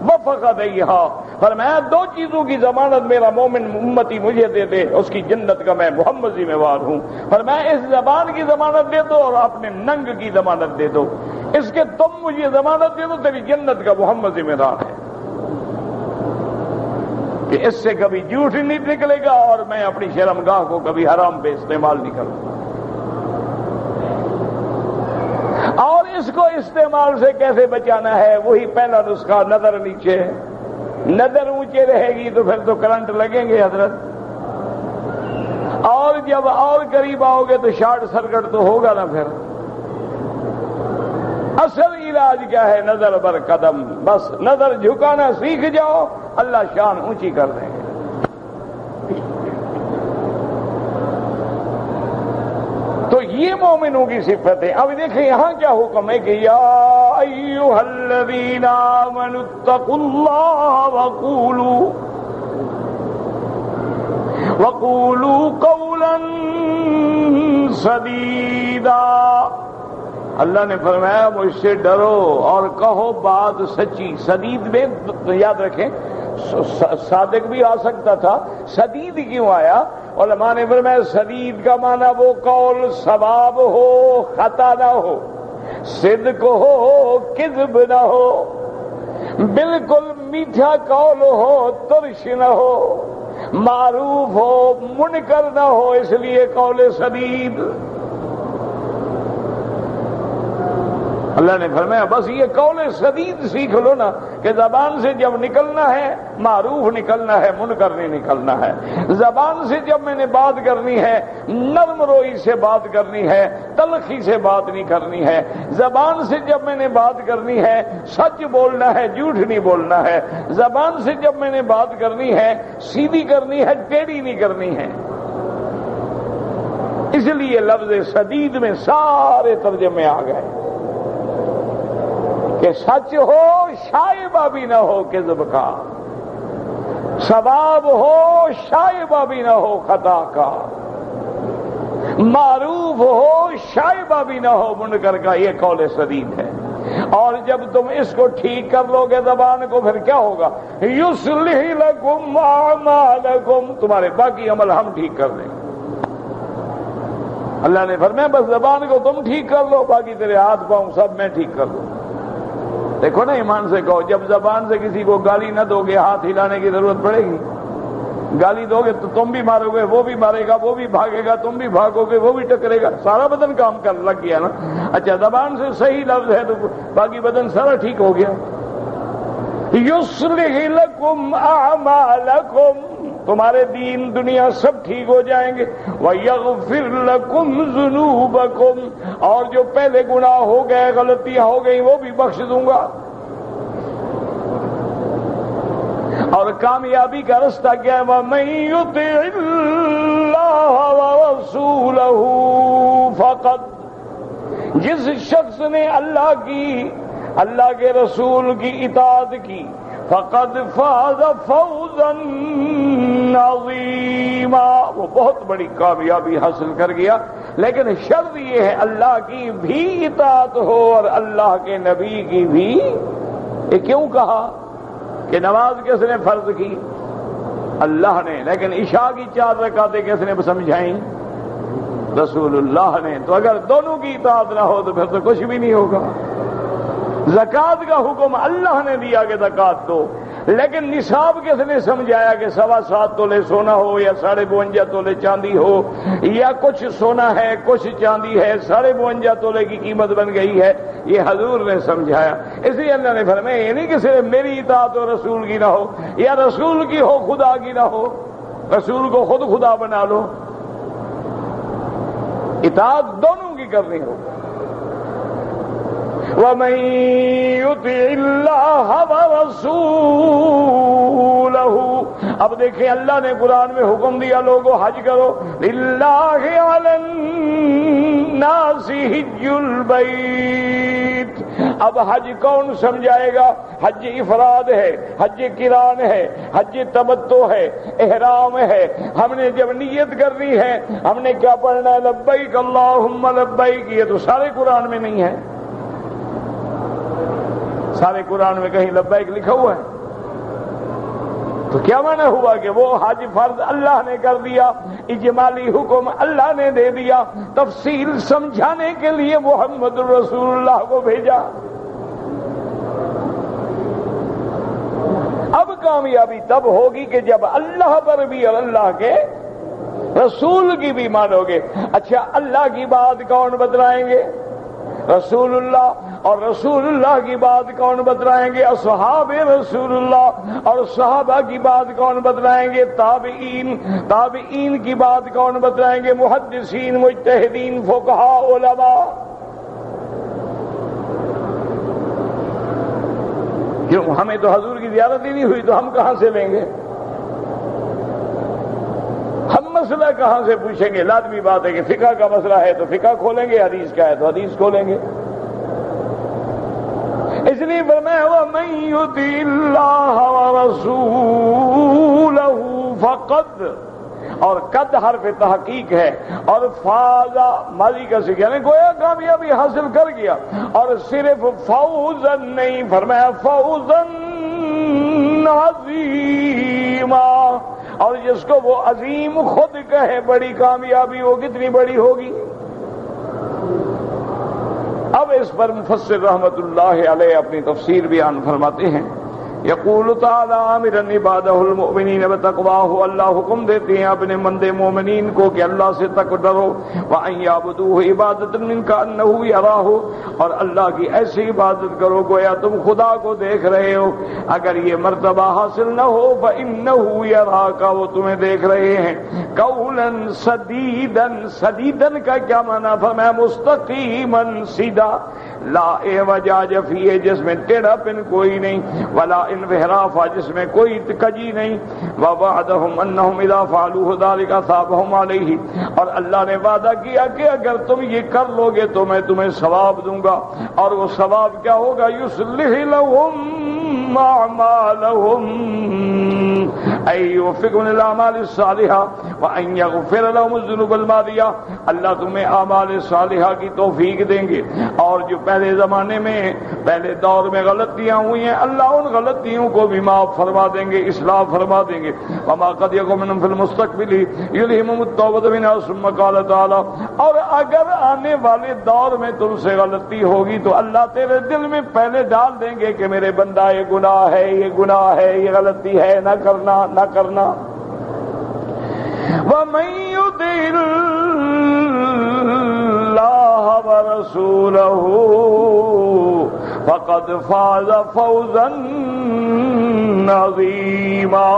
وفخذیہا، فرمایا 2 چیزوں کی ضمانت میرا مومن امتی مجھے دے دے، اس کی جنت کا میں محمد ذمہ وار ہوں۔ فرمایا اس زبان کی ضمانت دے دو اور اپنے ننگ کی ضمانت دے دو، اس کے تم مجھے ضمانت دے دو تیری جنت کا محمد ذمہ دار ہے، کہ اس سے کبھی جھوٹ نہیں نکلے گا اور میں اپنی شرمگاہ کو کبھی حرام پہ استعمال نہیں کروں گا۔ اور اس کو استعمال سے کیسے بچانا ہے؟ وہی پہلا نسخہ، نظر نیچے، نظر اونچے رہے گی تو پھر تو کرنٹ لگیں گے حضرت، اور جب اور قریب آؤ گے تو شارٹ سرکٹ تو ہوگا نا۔ پھر اصل علاج کیا ہے؟ نظر بر قدم، بس نظر جھکانا سیکھ جاؤ، اللہ شان اونچی کر دیں گے۔ تو یہ مومنوں کی صفت ہے۔ اب دیکھیں یہاں کیا حکم ہے کہ یا ایھا الذین آمنوا اتقوا اللہ وقولوا قولا سدیدا، اللہ نے فرمایا مجھ سے ڈرو اور کہو بات سچی۔ سدید میں یاد رکھیں صادق بھی آ سکتا تھا، سدید کیوں آیا؟ علماء نے فرمایا سدید کا معنی وہ قول ثواب ہو، خطا نہ ہو، صدق ہو، کذب نہ ہو، بالکل میٹھا قول ہو، ترش نہ ہو، معروف ہو، منکر نہ ہو، اس لیے قول سدید۔ اللہ نے فرمایا بس یہ قول سدید سیکھ لو نا کہ زبان سے جب نکلنا ہے معروف نکلنا ہے، منکر نہیں نکلنا ہے۔ زبان سے جب میں نے بات کرنی ہے نرم روئی سے بات کرنی ہے، تلخی سے بات نہیں کرنی ہے۔ زبان سے جب میں نے بات کرنی ہے سچ بولنا ہے، جھوٹ نہیں بولنا ہے۔ زبان سے جب میں نے بات کرنی ہے سیدھی کرنی ہے، ٹیڑھی نہیں کرنی ہے۔ اس لیے لفظ سدید میں سارے ترجمے آ گئے کہ سچ ہو شائبہ بھی نہ ہو کذب کا، ثواب ہو شائبہ بھی نہ ہو خطا کا، معروف ہو شائبہ بھی نہ ہو منکر کا۔ یہ قول سدید ہے۔ اور جب تم اس کو ٹھیک کر لو گے زبان کو، پھر کیا ہوگا؟ یصلح لکم اعمالکم، تمہارے باقی عمل ہم ٹھیک کر دیں گے۔ اللہ نے فرمایا بس زبان کو تم ٹھیک کر لو، باقی تیرے ہاتھ پاؤں سب میں ٹھیک کر لوں۔ دیکھو نا ایمان سے کہو، جب زبان سے کسی کو گالی نہ دو گے ہاتھ ہلانے کی ضرورت پڑے گی؟ گالی دو گے تو تم بھی مارو گے، وہ بھی مارے گا، وہ بھی بھاگے گا، تم بھی بھاگو گے، وہ بھی ٹکرے گا، سارا بدن کام کر لگ گیا نا۔ اچھا زبان سے صحیح لفظ ہے تو باقی بدن سارا ٹھیک ہو گیا۔ یصلح لکم اعمالکم، تمہارے دین دنیا سب ٹھیک ہو جائیں گے۔ وَيَغْفِرْ لَكُمْ ذُنُوبَكُمْ، اور جو پہلے گناہ ہو گئے غلطیاں ہو گئی وہ بھی بخش دوں گا۔ اور کامیابی کا رستہ کیا ہے؟ وَمَن يُطِعِ اللَّهَ وَرَسُولَهُ فَقَدْ، جس شخص نے اللہ کے رسول کی اطاعت کی، فقد فاز فوزا عظیما، وہ بہت بڑی کامیابی حاصل کر گیا۔ لیکن شرط یہ ہے اللہ کی بھی اطاعت ہو اور اللہ کے نبی کی بھی۔ یہ کیوں کہا کہ نماز کس نے فرض کی؟ اللہ نے، لیکن عشاء کی 4 رکعتیں کس نے سمجھائیں؟ رسول اللہ نے۔ تو اگر دونوں کی اطاعت نہ ہو تو پھر تو کچھ بھی نہیں ہوگا۔ زکوٰۃ کا حکم اللہ نے دیا کہ زکوٰۃ دو، لیکن نصاب کس نے سمجھایا کہ 7.25 تولے سونا ہو یا 52.5 تولے چاندی ہو، یا کچھ سونا ہے کچھ چاندی ہے، 52.5 تولے کی قیمت بن گئی ہے؟ یہ حضور نے سمجھایا۔ اس لیے اللہ نے فرمایا یہ نہیں کہ صرف میری اطاعت و رسول کی نہ ہو، یا رسول کی ہو خدا کی نہ ہو، رسول کو خود خدا بنا لو، اطاعت دونوں کی کرنی ہو۔ وَمَن يُطِعِ اللَّهَ وَرَسُولَهُ، اب دیکھیں اللہ نے قرآن میں حکم دیا لوگوں حج کرو، لِلَّهِ عَلَى النَّاسِ حِجُّ الْبَيْتِ۔ اب حج کون سمجھائے گا؟ حج افراد ہے، حج قران ہے، حج تمتع ہے، احرام ہے۔ ہم نے جب نیت کرنی ہے ہم نے کیا پڑھنا ہے؟ لبیک اللہم لبیک۔ یہ تو سارے قرآن میں نہیں ہے، سارے قرآن میں کہیں لبیک لکھا ہوا ہے؟ تو کیا معنی ہوا کہ وہ حج فرض اللہ نے کر دیا، اجمالی حکم اللہ نے دے دیا، تفصیل سمجھانے کے لیے محمد رسول اللہ کو بھیجا۔ اب کامیابی تب ہوگی کہ جب اللہ پر بھی اور اللہ کے رسول کی بھی مانو گے۔ اچھا اللہ کی بات کون بتلائیں گے؟ رسول اللہ۔ اور رسول اللہ کی بات کون بتلائیں گے؟ اصحاب رسول اللہ۔ اور صحابہ کی بات کون بتلائیں گے؟ تابعین۔ تابعین کی بات کون بتلائیں گے؟ محدثین، مجتہدین، فقہاء، علماء۔ کیوں؟ ہمیں تو حضور کی زیارت ہی نہیں ہوئی تو ہم کہاں سے لیں گے؟ ہم مسئلہ کہاں سے پوچھیں گے؟ لازمی بات ہے کہ فقہ کا مسئلہ ہے تو فقہ کھولیں گے، حدیث کا ہے تو حدیث کھولیں گے۔ اس لیے فرمایا وَمَن يُطِعِ اللَّهَ وَرَسُولَهُ فَقَدْ، اور قد حرف تحقیق ہے، اور فاضا ماضی کا سکھ یعنی گویا کامیابی حاصل کر گیا۔ اور صرف فوزا نہیں، فرمایا فوزا عظیما، اور جس کو وہ عظیم خود کہے بڑی کامیابی وہ کتنی بڑی ہوگی۔ اب اس پر مفسر رحمت اللہ علیہ اپنی تفسیر بیان فرماتے ہیں یقول تعالی امرا عبادہ المؤمنین بتقواہ، اللہ حکم دیتے ہیں اپنے بندے مومنین کو کہ اللہ سے تقوی ڈرو، وان یعبدوہ عبادۃ من کانہ یراہ، اور اللہ کی ایسی عبادت کرو گویا تم خدا کو دیکھ رہے ہو۔ اگر یہ مرتبہ حاصل نہ ہو فانہ یراک، وہ تمہیں دیکھ رہے ہیں۔ قولا سدیدا، سدیدا کا کیا معنی؟ فرمایا مستقیما، سیدھا، لا اعوجاج فیہ، جس میں ٹیڑھا پن کوئی نہیں، ولا انحراف، جس میں کوئی کجی نہیں۔ ووعدہم انہم اذا فعلوا ذلک اثابہم علیہ، اور اللہ نے وعدہ کیا کہ اگر تم یہ کر لو گے تو میں تمہیں ثواب دوں گا، اور وہ ثواب کیا ہوگا؟ یصلح لہم اعمالہم، ای یوفقہم للاعمال الصالحہ وان یغفر لہم الذنوب الماضیہ، اللہ تمہیں اعمال صالحہ کی توفیق دیں گے، اور جو پہلے زمانے میں پہلے دور میں غلطیاں ہوئی ہیں اللہ ان غلطیوں کو بھی معاف فرما دیں گے، اصلاح فرما دیں گے۔ وما قد یکن منہم فی المستقبل یلہمہم التوبۃ منہ ثم قال تعالی، اور اگر آنے والے دور میں تم سے غلطی ہوگی تو اللہ تیرے دل میں پہلے ڈال دیں گے کہ میرے بندہ یہ گناہ ہے، یہ گناہ ہے، یہ غلطی ہے، نہ کرنا نہ کرنا۔ وَمَن يُطِعِ اللَّهَ وَرَسُولَهُ فَقَدْ فَازَ فَوْزًا عَظِيمًا،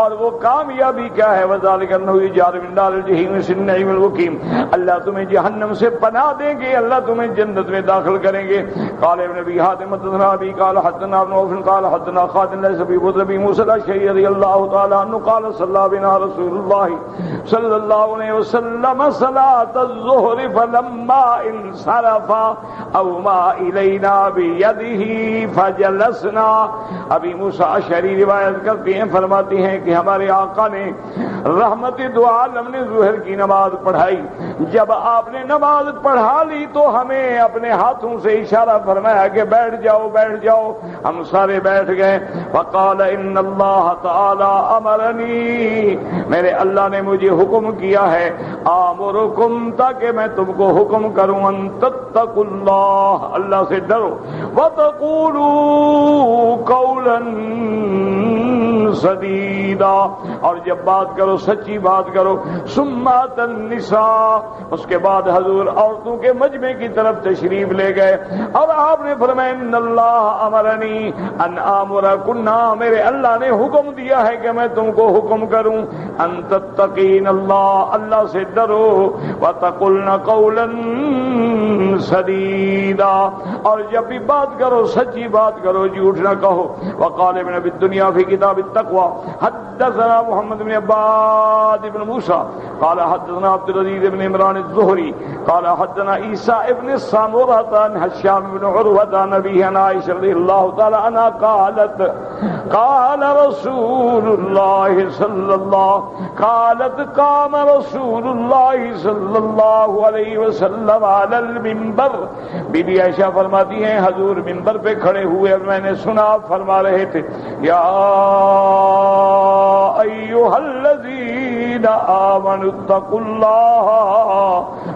اور وہ کامیابی کیا ہے؟ وَذَلِكَ أَنَّهُ يُجَارِ مِن نَارِ الْجَحِيمِ مِنَ النَّعِيمِ الْمُقِيمِ، اللہ تمہیں جہنم سے پناہ دیں گے، اللہ تمہیں جنت میں داخل کریں گے۔ قال ابن ابي حاتم حدثنا ابي قال حدثنا ابن عوف قال حدثنا خالد بن ابي موسى الاشعري رضي الله تعالى عنه قال صلى بنا رسول الله صلى الله عليه وسلم صلاة الظهر فلما انصرف اوما الينا بيده فجلسنا۔ ابی موسیٰ اشعری روایت کرتے ہیں، فرماتے ہیں کہ ہمارے آقا نے رحمت دو عالم نے ظہر کی نماز پڑھائی، جب آپ نے نماز پڑھا لی تو ہمیں اپنے ہاتھوں سے اشارہ فرمایا کہ بیٹھ جاؤ بیٹھ جاؤ، ہم سارے بیٹھ گئے۔ وقال ان اللہ تعالی امرنی، میرے اللہ نے مجھے حکم کیا ہے، آمرکم، تاکہ میں تم کو حکم کروں، ان تتقوا اللہ، اللہ سے ڈرو، وتقولوا قولا سدیدا، اور جب بات کرو سچی بات کرو۔ ثم اتى النساء، اس کے بعد حضور عورتوں کے مجمع کی طرف تشریف لے گئے، اور آپ نے فرمایا ان اللہ امرنی ان آمرکن، میرے اللہ نے حکم دیا ہے کہ میں تم کو حکم کروں، ان تتقین اللہ، اللہ سے ڈرو، وتقلن قولا سدیدا، اور جب بھی بات کرو سچی بات کرو، جھوٹ نہ کہو۔ وقال ابن ابی الدنیا فی کتاب التقوی حدثنا محمد بن عباد بن موسیٰ قال حدثنا عبد العزیز بن عمران الزہری قال حدثنا عیسیٰ ابن سامورة عن هشام بن عروة عن أبيه عن عائشة رضي الله تعالى عنها قالت قال رسول الله صلى الله قالت قام رسول الله صلى الله عليه وسلم على المنبر، بی بی عائشہ فرماتی ہیں حضور منبر پہ کھڑے ہوئے اور میں نے سنا فرما رہے تھے، یا ایھا الذین آمنوا اتقوا اللہ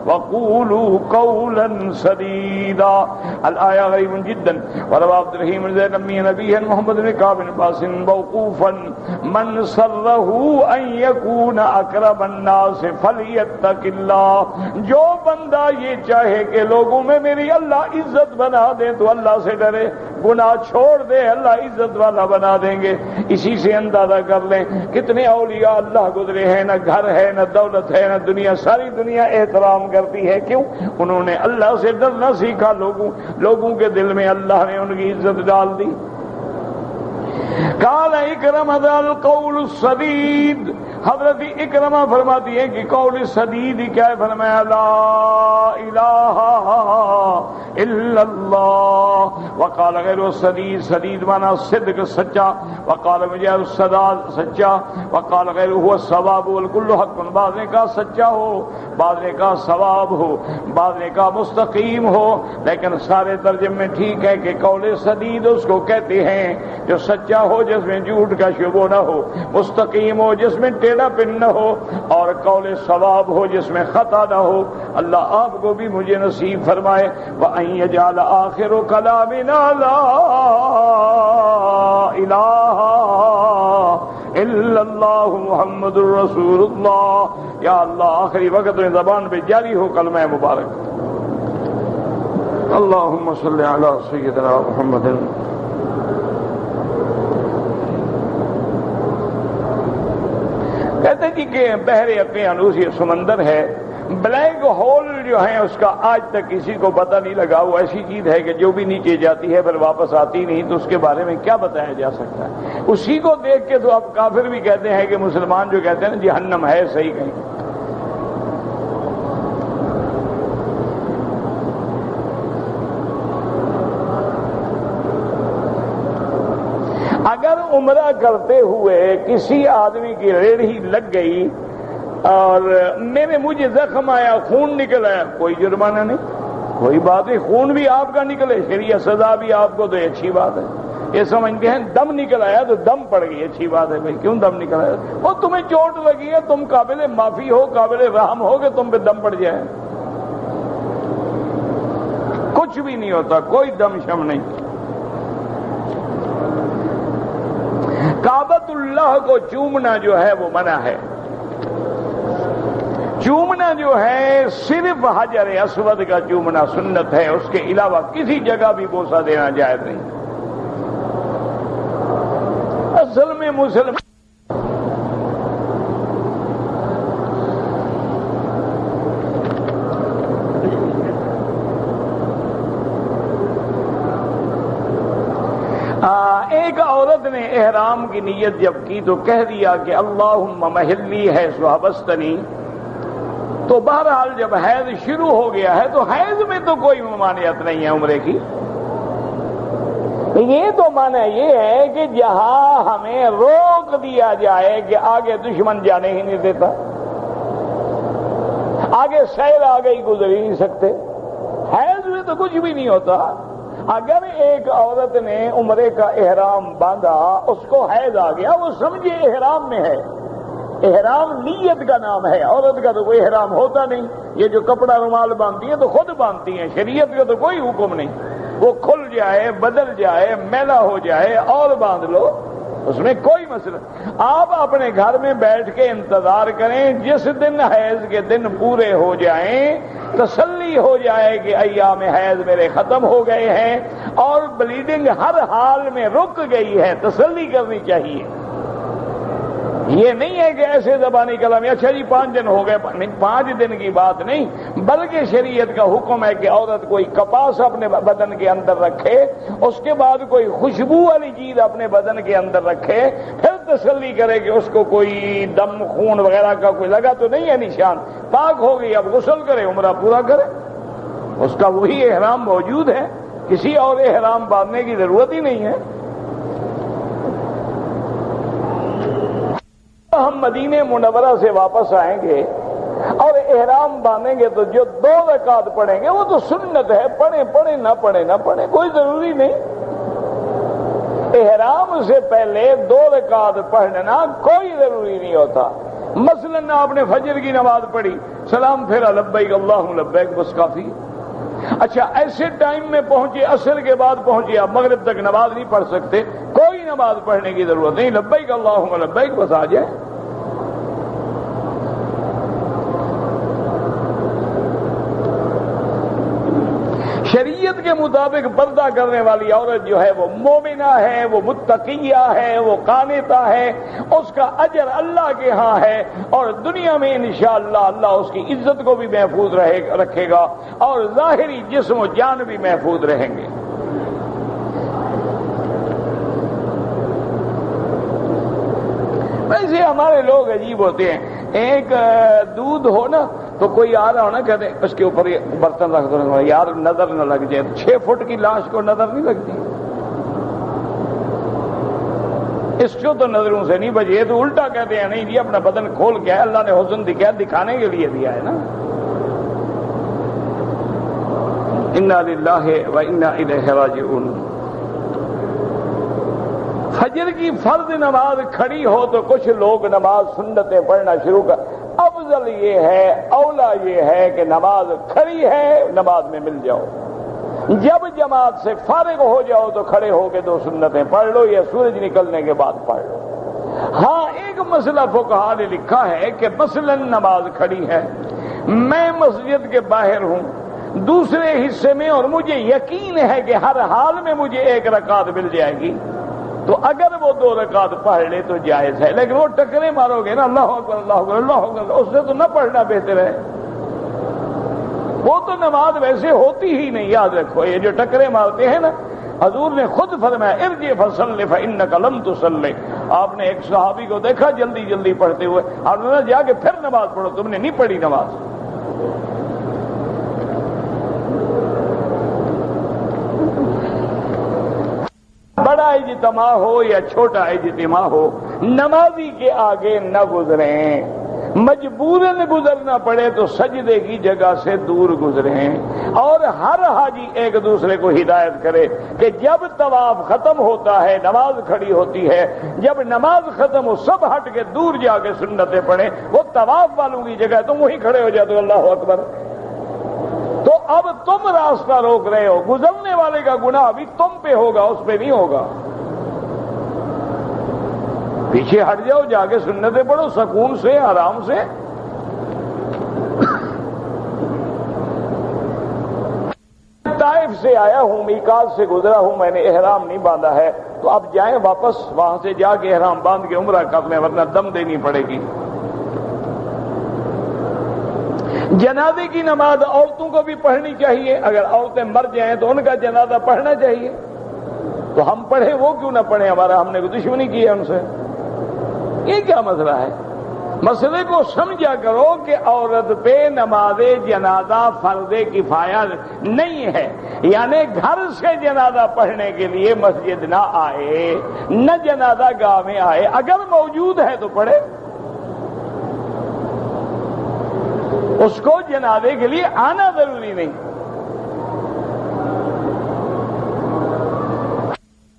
وقولوا قولا سدیدا، الآیہ غریب جدا۔ وروى عبد الرحیم بن زید بن نبی محمد بن کعب بن عباس موقوفا من سرہ ان یکون اکرم الناس فلیتق اللہ، جو بندہ یہ چاہے کہ لوگوں میں میری اللہ عزت بنا دے تو اللہ سے ڈرے، گناہ چھوڑ دے اللہ عزت والا بنا دیں گے۔ اسی سے اندازہ کر لیں کتنے اولیاء اللہ گزرے ہیں، نہ گھر ہے نہ دولت ہے نہ دنیا، ساری دنیا احترام کرتی ہے، کیوں؟ انہوں نے اللہ سے ڈرنا سیکھا، لوگوں کے دل میں اللہ نے ان کی عزت ڈال دی۔ قال اکرمہ القول السدید، حضرت اکرمہ فرماتی ہے کہ قول سدید کیا ہے؟ فرمایا لا الہ الا اللہ، وقال غیر السدید، سدید مانا صدق سچا، وقال مجھے السداد سچا، وقال غیر هو الصواب والکل حق، بعض نے کہا سچا ہو، بعض نے کہا ثواب ہو، بعض نے کہا مستقیم ہو، لیکن سارے ترجمے میں ٹھیک ہے کہ قول سدید اس کو کہتے ہیں جو سچا ہو، جس میں جھوٹ کا شبہ نہ ہو، مستقیم ہو، جس میں ٹیڑھا ٹیڑھا پن نہ ہو اور قول ثواب ہو جس میں خطا نہ ہو. اللہ آپ کو بھی مجھے نصیب فرمائے. وَأَن يَجْعَلَ آخِرُ كَلَامِنَا لَا إِلَٰهَ إِلَّا اللَّهُ مُحَمَّدٌ رَّسُولُ اللَّهِ. یا اللہ آخری وقت میں زبان پہ جاری ہو کلمہ مبارک. اللہم صلی علی سیدنا محمد. کہتے جی کہ بحر اقیانوس یہ سمندر ہے، بلیک ہول جو ہے اس کا آج تک کسی کو پتہ نہیں لگا. وہ ایسی چیز ہے کہ جو بھی نیچے جاتی ہے پھر واپس آتی نہیں، تو اس کے بارے میں کیا بتایا جا سکتا ہے؟ اسی کو دیکھ کے تو اب کافر بھی کہتے ہیں کہ مسلمان جو کہتے ہیں نا جہنم ہے صحیح کہیں. اگر عمرہ کرتے ہوئے کسی آدمی کی ریڑھی لگ گئی اور مجھے زخم آیا، خون نکل آیا، کوئی جرمانہ نہیں، کوئی بات نہیں. خون بھی آپ کا نکلے، شریعت سزا بھی آپ کو، تو یہ اچھی بات ہے. یہ سمجھتے ہیں دم نکل آیا تو دم پڑ گئی، اچھی بات ہے. بھائی کیوں دم نکل آیا؟ اور تمہیں چوٹ لگی ہے، تم قابل معافی ہو، قابل رحم ہو کہ تم پہ دم پڑ جائے. کچھ بھی نہیں ہوتا، کوئی دم شم نہیں. کعبۃ اللہ کو چومنا جو ہے وہ منع ہے. چومنا جو ہے صرف حجر اسود کا چومنا سنت ہے، اس کے علاوہ کسی جگہ بھی بوسہ دینا جائز نہیں. اصل میں مسلمان ایک عورت نے احرام کی نیت جب کی تو کہہ دیا کہ اللہم محلی حیث حبستنی. تو بہرحال جب حیض شروع ہو گیا ہے تو حیض میں تو کوئی ممانعت نہیں ہے عمرے کی. یہ تو معنی یہ ہے کہ جہاں ہمیں روک دیا جائے کہ آگے دشمن جانے ہی نہیں دیتا، آگے سیل آگے ہی گزر ہی نہیں سکتے. حیض میں تو کچھ بھی نہیں ہوتا. اگر ایک عورت نے عمرے کا احرام باندھا، اس کو حیض آ گیا، وہ سمجھے احرام میں ہے. احرام نیت کا نام ہے، عورت کا تو کوئی احرام ہوتا نہیں. یہ جو کپڑا رومال باندھتی ہیں تو خود باندھتی ہیں، شریعت کا تو کوئی حکم نہیں. وہ کھل جائے، بدل جائے، میلا ہو جائے اور باندھ لو، اس میں کوئی مسئلہ. آپ اپنے گھر میں بیٹھ کے انتظار کریں، جس دن حیض کے دن پورے ہو جائیں تسلی ہو جائے کہ ایام حیض میرے ختم ہو گئے ہیں اور بلیڈنگ ہر حال میں رک گئی ہے، تسلی کرنی چاہیے. یہ نہیں ہے کہ ایسے زبانی کلام اچھا جی 5 دن ہو گئے، 5 دن کی بات نہیں، بلکہ شریعت کا حکم ہے کہ عورت کوئی کپاس اپنے بدن کے اندر رکھے، اس کے بعد کوئی خوشبو والی چیز اپنے بدن کے اندر رکھے، پھر تسلی کرے کہ اس کو کوئی دم خون وغیرہ کا کوئی لگا تو نہیں ہے نشان، پاک ہو گئی، اب غسل کرے، عمرہ پورا کرے. اس کا وہی احرام موجود ہے، کسی اور احرام باندھنے کی ضرورت ہی نہیں ہے. ہم مدینہ منورہ سے واپس آئیں گے اور احرام باندھیں گے تو جو 2 رکعت پڑھیں گے وہ تو سنت ہے، پڑھیں نہ پڑھیں کوئی ضروری نہیں. احرام سے پہلے 2 رکعت پڑھنا کوئی ضروری نہیں ہوتا. مثلاً آپ نے فجر کی نماز پڑھی، سلام پھیرا، لبیک اللہم لبیک، بس کافی. اچھا ایسے ٹائم میں پہنچے، عصر کے بعد پہنچے، آپ مغرب تک نماز نہیں پڑھ سکتے، کوئی نماز پڑھنے کی ضرورت نہیں، لبیک اللہم لبیک بس آ جائے. شریعت کے مطابق پردہ کرنے والی عورت جو ہے وہ مومنہ ہے، وہ متقیہ ہے، وہ قانتہ ہے، اس کا اجر اللہ کے ہاں ہے، اور دنیا میں انشاءاللہ اللہ اس کی عزت کو بھی محفوظ رکھے گا اور ظاہری جسم و جان بھی محفوظ رہیں گے. ویسے ہمارے لوگ عجیب ہوتے ہیں، ایک دودھ ہو نا تو کوئی آ رہا ہو نا، کہتے ہیں اس کے اوپر یہ برتن رکھ دو یار نظر نہ لگ جائے. 6 فٹ کی لاش کو نظر نہیں لگتی، اس کو تو نظروں سے نہیں بچے. تو الٹا کہتے ہیں نہیں جی اپنا بدن کھول کے اللہ نے حسن دکھانے کے لیے دیا ہے نا. انا للہ و انا الیہ راجعون. فجر کی فرض نماز کھڑی ہو تو کچھ لوگ نماز سنتیں پڑھنا شروع کر. افضل یہ ہے، اولا یہ ہے کہ نماز کھڑی ہے نماز میں مل جاؤ. جب جماعت سے فارغ ہو جاؤ تو کھڑے ہو کے 2 سنتیں پڑھ لو یا سورج نکلنے کے بعد پڑھ لو. ہاں ایک مسئلہ فقہا نے لکھا ہے کہ مثلا نماز کھڑی ہے، میں مسجد کے باہر ہوں دوسرے حصے میں اور مجھے یقین ہے کہ ہر حال میں مجھے 1 رکعت مل جائے گی، تو اگر وہ 2 رکعت پڑھ لے تو جائز ہے. لیکن وہ ٹکرے مارو گے نا اللہ اکبر اللہ اکبر اللہ اکبر، اس سے تو نہ پڑھنا بہتر ہے. وہ تو نماز ویسے ہوتی ہی نہیں. یاد رکھو یہ جو ٹکرے مارتے ہیں نا، حضور نے خود فرمایا ارجع فصلی فانک لم تصلی. آپ نے ایک صحابی کو دیکھا جلدی جلدی پڑھتے ہوئے، آپ نے جا کے پھر نماز پڑھو، تم نے نہیں پڑھی نماز. بڑا اجتماع ہو یا چھوٹا اجتماع ہو، نمازی کے آگے نہ گزریں. مجبوراً گزرنا پڑے تو سجدے کی جگہ سے دور گزریں. اور ہر حاجی ایک دوسرے کو ہدایت کرے کہ جب طواف ختم ہوتا ہے نماز کھڑی ہوتی ہے، جب نماز ختم ہو سب ہٹ کے دور جا کے سنتیں پڑھیں. وہ طواف والوں کی جگہ تم وہیں کھڑے ہو جاتے ہو اللہ اکبر. تو اب تم راستہ روک رہے ہو، گزرنے والے کا گناہ بھی تم پہ ہوگا، اس پہ نہیں ہوگا. پیچھے ہٹ جاؤ، جا کے سنتیں پڑھو سکون سے آرام سے. طائف سے آیا ہوں، میقات سے گزرا ہوں، میں نے احرام نہیں باندھا ہے، تو اب جائیں واپس وہاں سے جا کے احرام باندھ کے عمرہ کر لیں ورنہ دم دینی پڑے گی. جنازے کی نماز عورتوں کو بھی پڑھنی چاہیے. اگر عورتیں مر جائیں تو ان کا جنازہ پڑھنا چاہیے. تو ہم پڑھیں وہ کیوں نہ پڑھیں؟ ہم نے کوئی دشمنی کی ہے ان سے؟ یہ کیا مسئلہ ہے؟ مسئلے کو سمجھا کرو کہ عورت پہ نماز جنازہ فرض کفایہ نہیں ہے. یعنی گھر سے جنازہ پڑھنے کے لیے مسجد نہ آئے، نہ جنازہ گاہ میں آئے، اگر موجود ہے تو پڑھے. اس کو جنازے کے لیے آنا ضروری نہیں.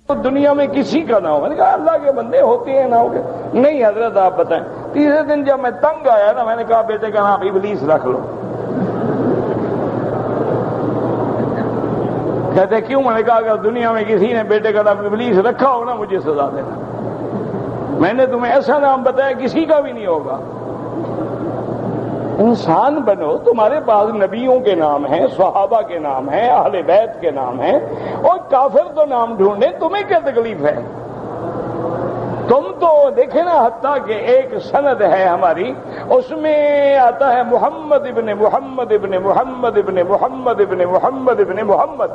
تو دنیا میں کسی کا نہ ہو. میں نے کہا اللہ کے بندے ہوتے ہیں نہ ہو گے. نہیں حضرت آپ بتائیں. تیسرے دن جب میں تنگ آیا نا، میں نے کہا بیٹے کا نام ابلیس رکھ لو. کہتے کیوں؟ میں نے کہا اگر دنیا میں کسی نے بیٹے کا نام ابلیس رکھا ہو نا مجھے سزا دینا. میں نے تمہیں ایسا نام بتایا کسی کا بھی نہیں ہوگا. انسان بنو، تمہارے پاس نبیوں کے نام ہیں، صحابہ کے نام ہیں، اہل بیت کے نام ہیں، اور کافر تو نام ڈھونڈے، تمہیں کیا تکلیف ہے؟ تم تو دیکھیں نا، حتیٰ کہ ایک سند ہے ہماری، اس میں آتا ہے محمد ابن محمد ابن محمد ابن محمد ابن محمد ابن محمد.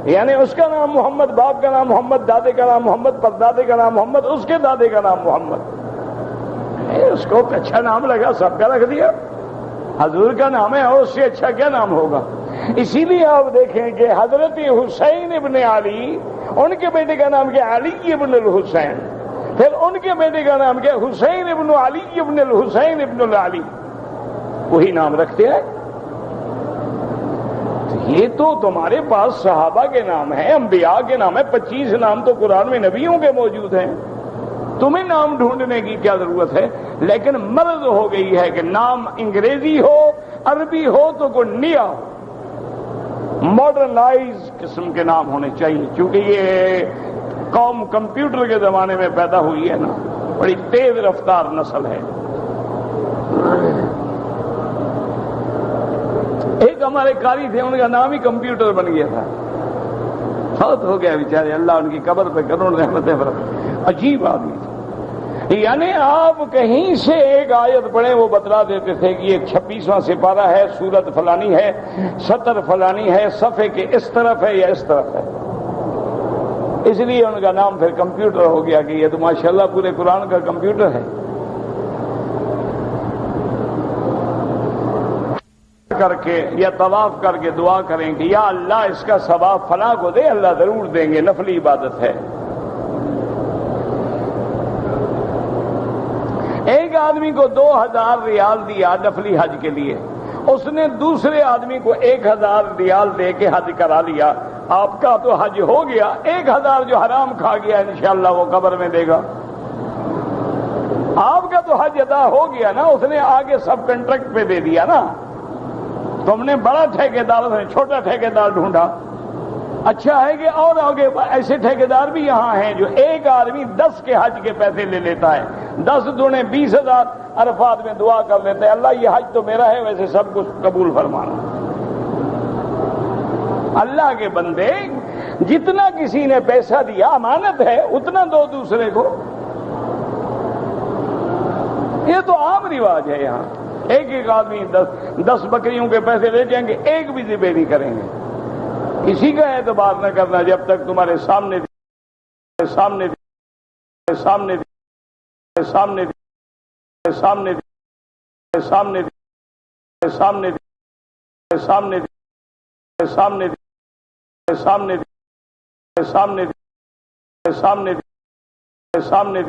یعنی اس کا نام محمد، باپ کا نام محمد، دادے کا نام محمد، پردادے کا نام محمد، اس کے دادے کا نام محمد. اس کو اچھا نام لگا، سب کا رکھ دیا. حضور کا نام ہے اور اس سے اچھا کیا نام ہوگا؟ اسی لیے آپ دیکھیں کہ حضرت حسین ابن علی، ان کے بیٹے کا نام کیا؟ علی ابن الحسین. پھر ان کے بیٹے کا نام کیا؟ حسین ابن علی ابن الحسین ابن العلی. وہی نام رکھتے ہیں. یہ تو تمہارے پاس صحابہ کے نام ہیں، انبیاء کے نام ہیں. 25 نام تو قرآن میں نبیوں کے موجود ہیں. تمہیں نام ڈھونڈنے کی کیا ضرورت ہے؟ لیکن مرض ہو گئی ہے کہ نام انگریزی ہو، عربی ہو تو کوئی نیا ماڈرنائز قسم کے نام ہونے چاہیے. چونکہ یہ قوم کمپیوٹر کے زمانے میں پیدا ہوئی ہے نا، بڑی تیز رفتار نسل ہے. ایک ہمارے قاری تھے، ان کا نام ہی کمپیوٹر بن گیا تھا. بہت ہو گیا بیچارے، اللہ ان کی قبر پہ کروڑ رحمتیں برسے. عجیب آدمی تھا. یعنی آپ کہیں سے ایک آیت پڑھیں وہ بتلا دیتے تھے کہ یہ 26واں سپارہ ہے، سورت فلانی ہے، سطر فلانی ہے، صفحے کے اس طرف ہے یا اس طرف ہے. اس لیے ان کا نام پھر کمپیوٹر ہو گیا کہ یہ تو ماشاءاللہ پورے قرآن کا کمپیوٹر ہے. کر کے یا طواف کر کے دعا کریں کہ یا اللہ اس کا ثواب فلاں کو دے، اللہ ضرور دیں گے، نفلی عبادت ہے. ایک آدمی کو 2000 ریال دیا نفلی حج کے لیے، اس نے دوسرے آدمی کو 1000 ریال دے کے حج کرا لیا. آپ کا تو حج ہو گیا، 1000 جو حرام کھا گیا انشاءاللہ وہ قبر میں دے گا۔ آپ کا تو حج ادا ہو گیا نا، اس نے آگے سب کنٹریکٹ پہ دے دیا نا۔ تم نے بڑا ٹھیکیدار، اس نے چھوٹا ٹھیکیدار ڈھونڈا۔ اچھا ہے کہ اور آگے ایسے ٹھیکیدار بھی یہاں ہیں جو ایک آدمی 10 کے حج کے پیسے لے لیتا ہے، 10 دونے 20,000 عرفات میں دعا کر لیتا ہے، اللہ یہ حج تو میرا ہے، ویسے سب کچھ قبول فرمانا۔ اللہ کے بندے، جتنا کسی نے پیسہ دیا امانت ہے اتنا دو دوسرے کو۔ یہ تو عام رواج ہے یہاں، ایک آدمی 10 بکریوں کے پیسے لے جائیں گے، ایک بھی ذبح نہیں کریں گے۔ کسی کا اعتبار نہ کرنا جب تک تمہارے سامنے سامنے سامنے سامنے سامنے سامنے سامنے سامنے سامنے سامنے سامنے سامنے سامنے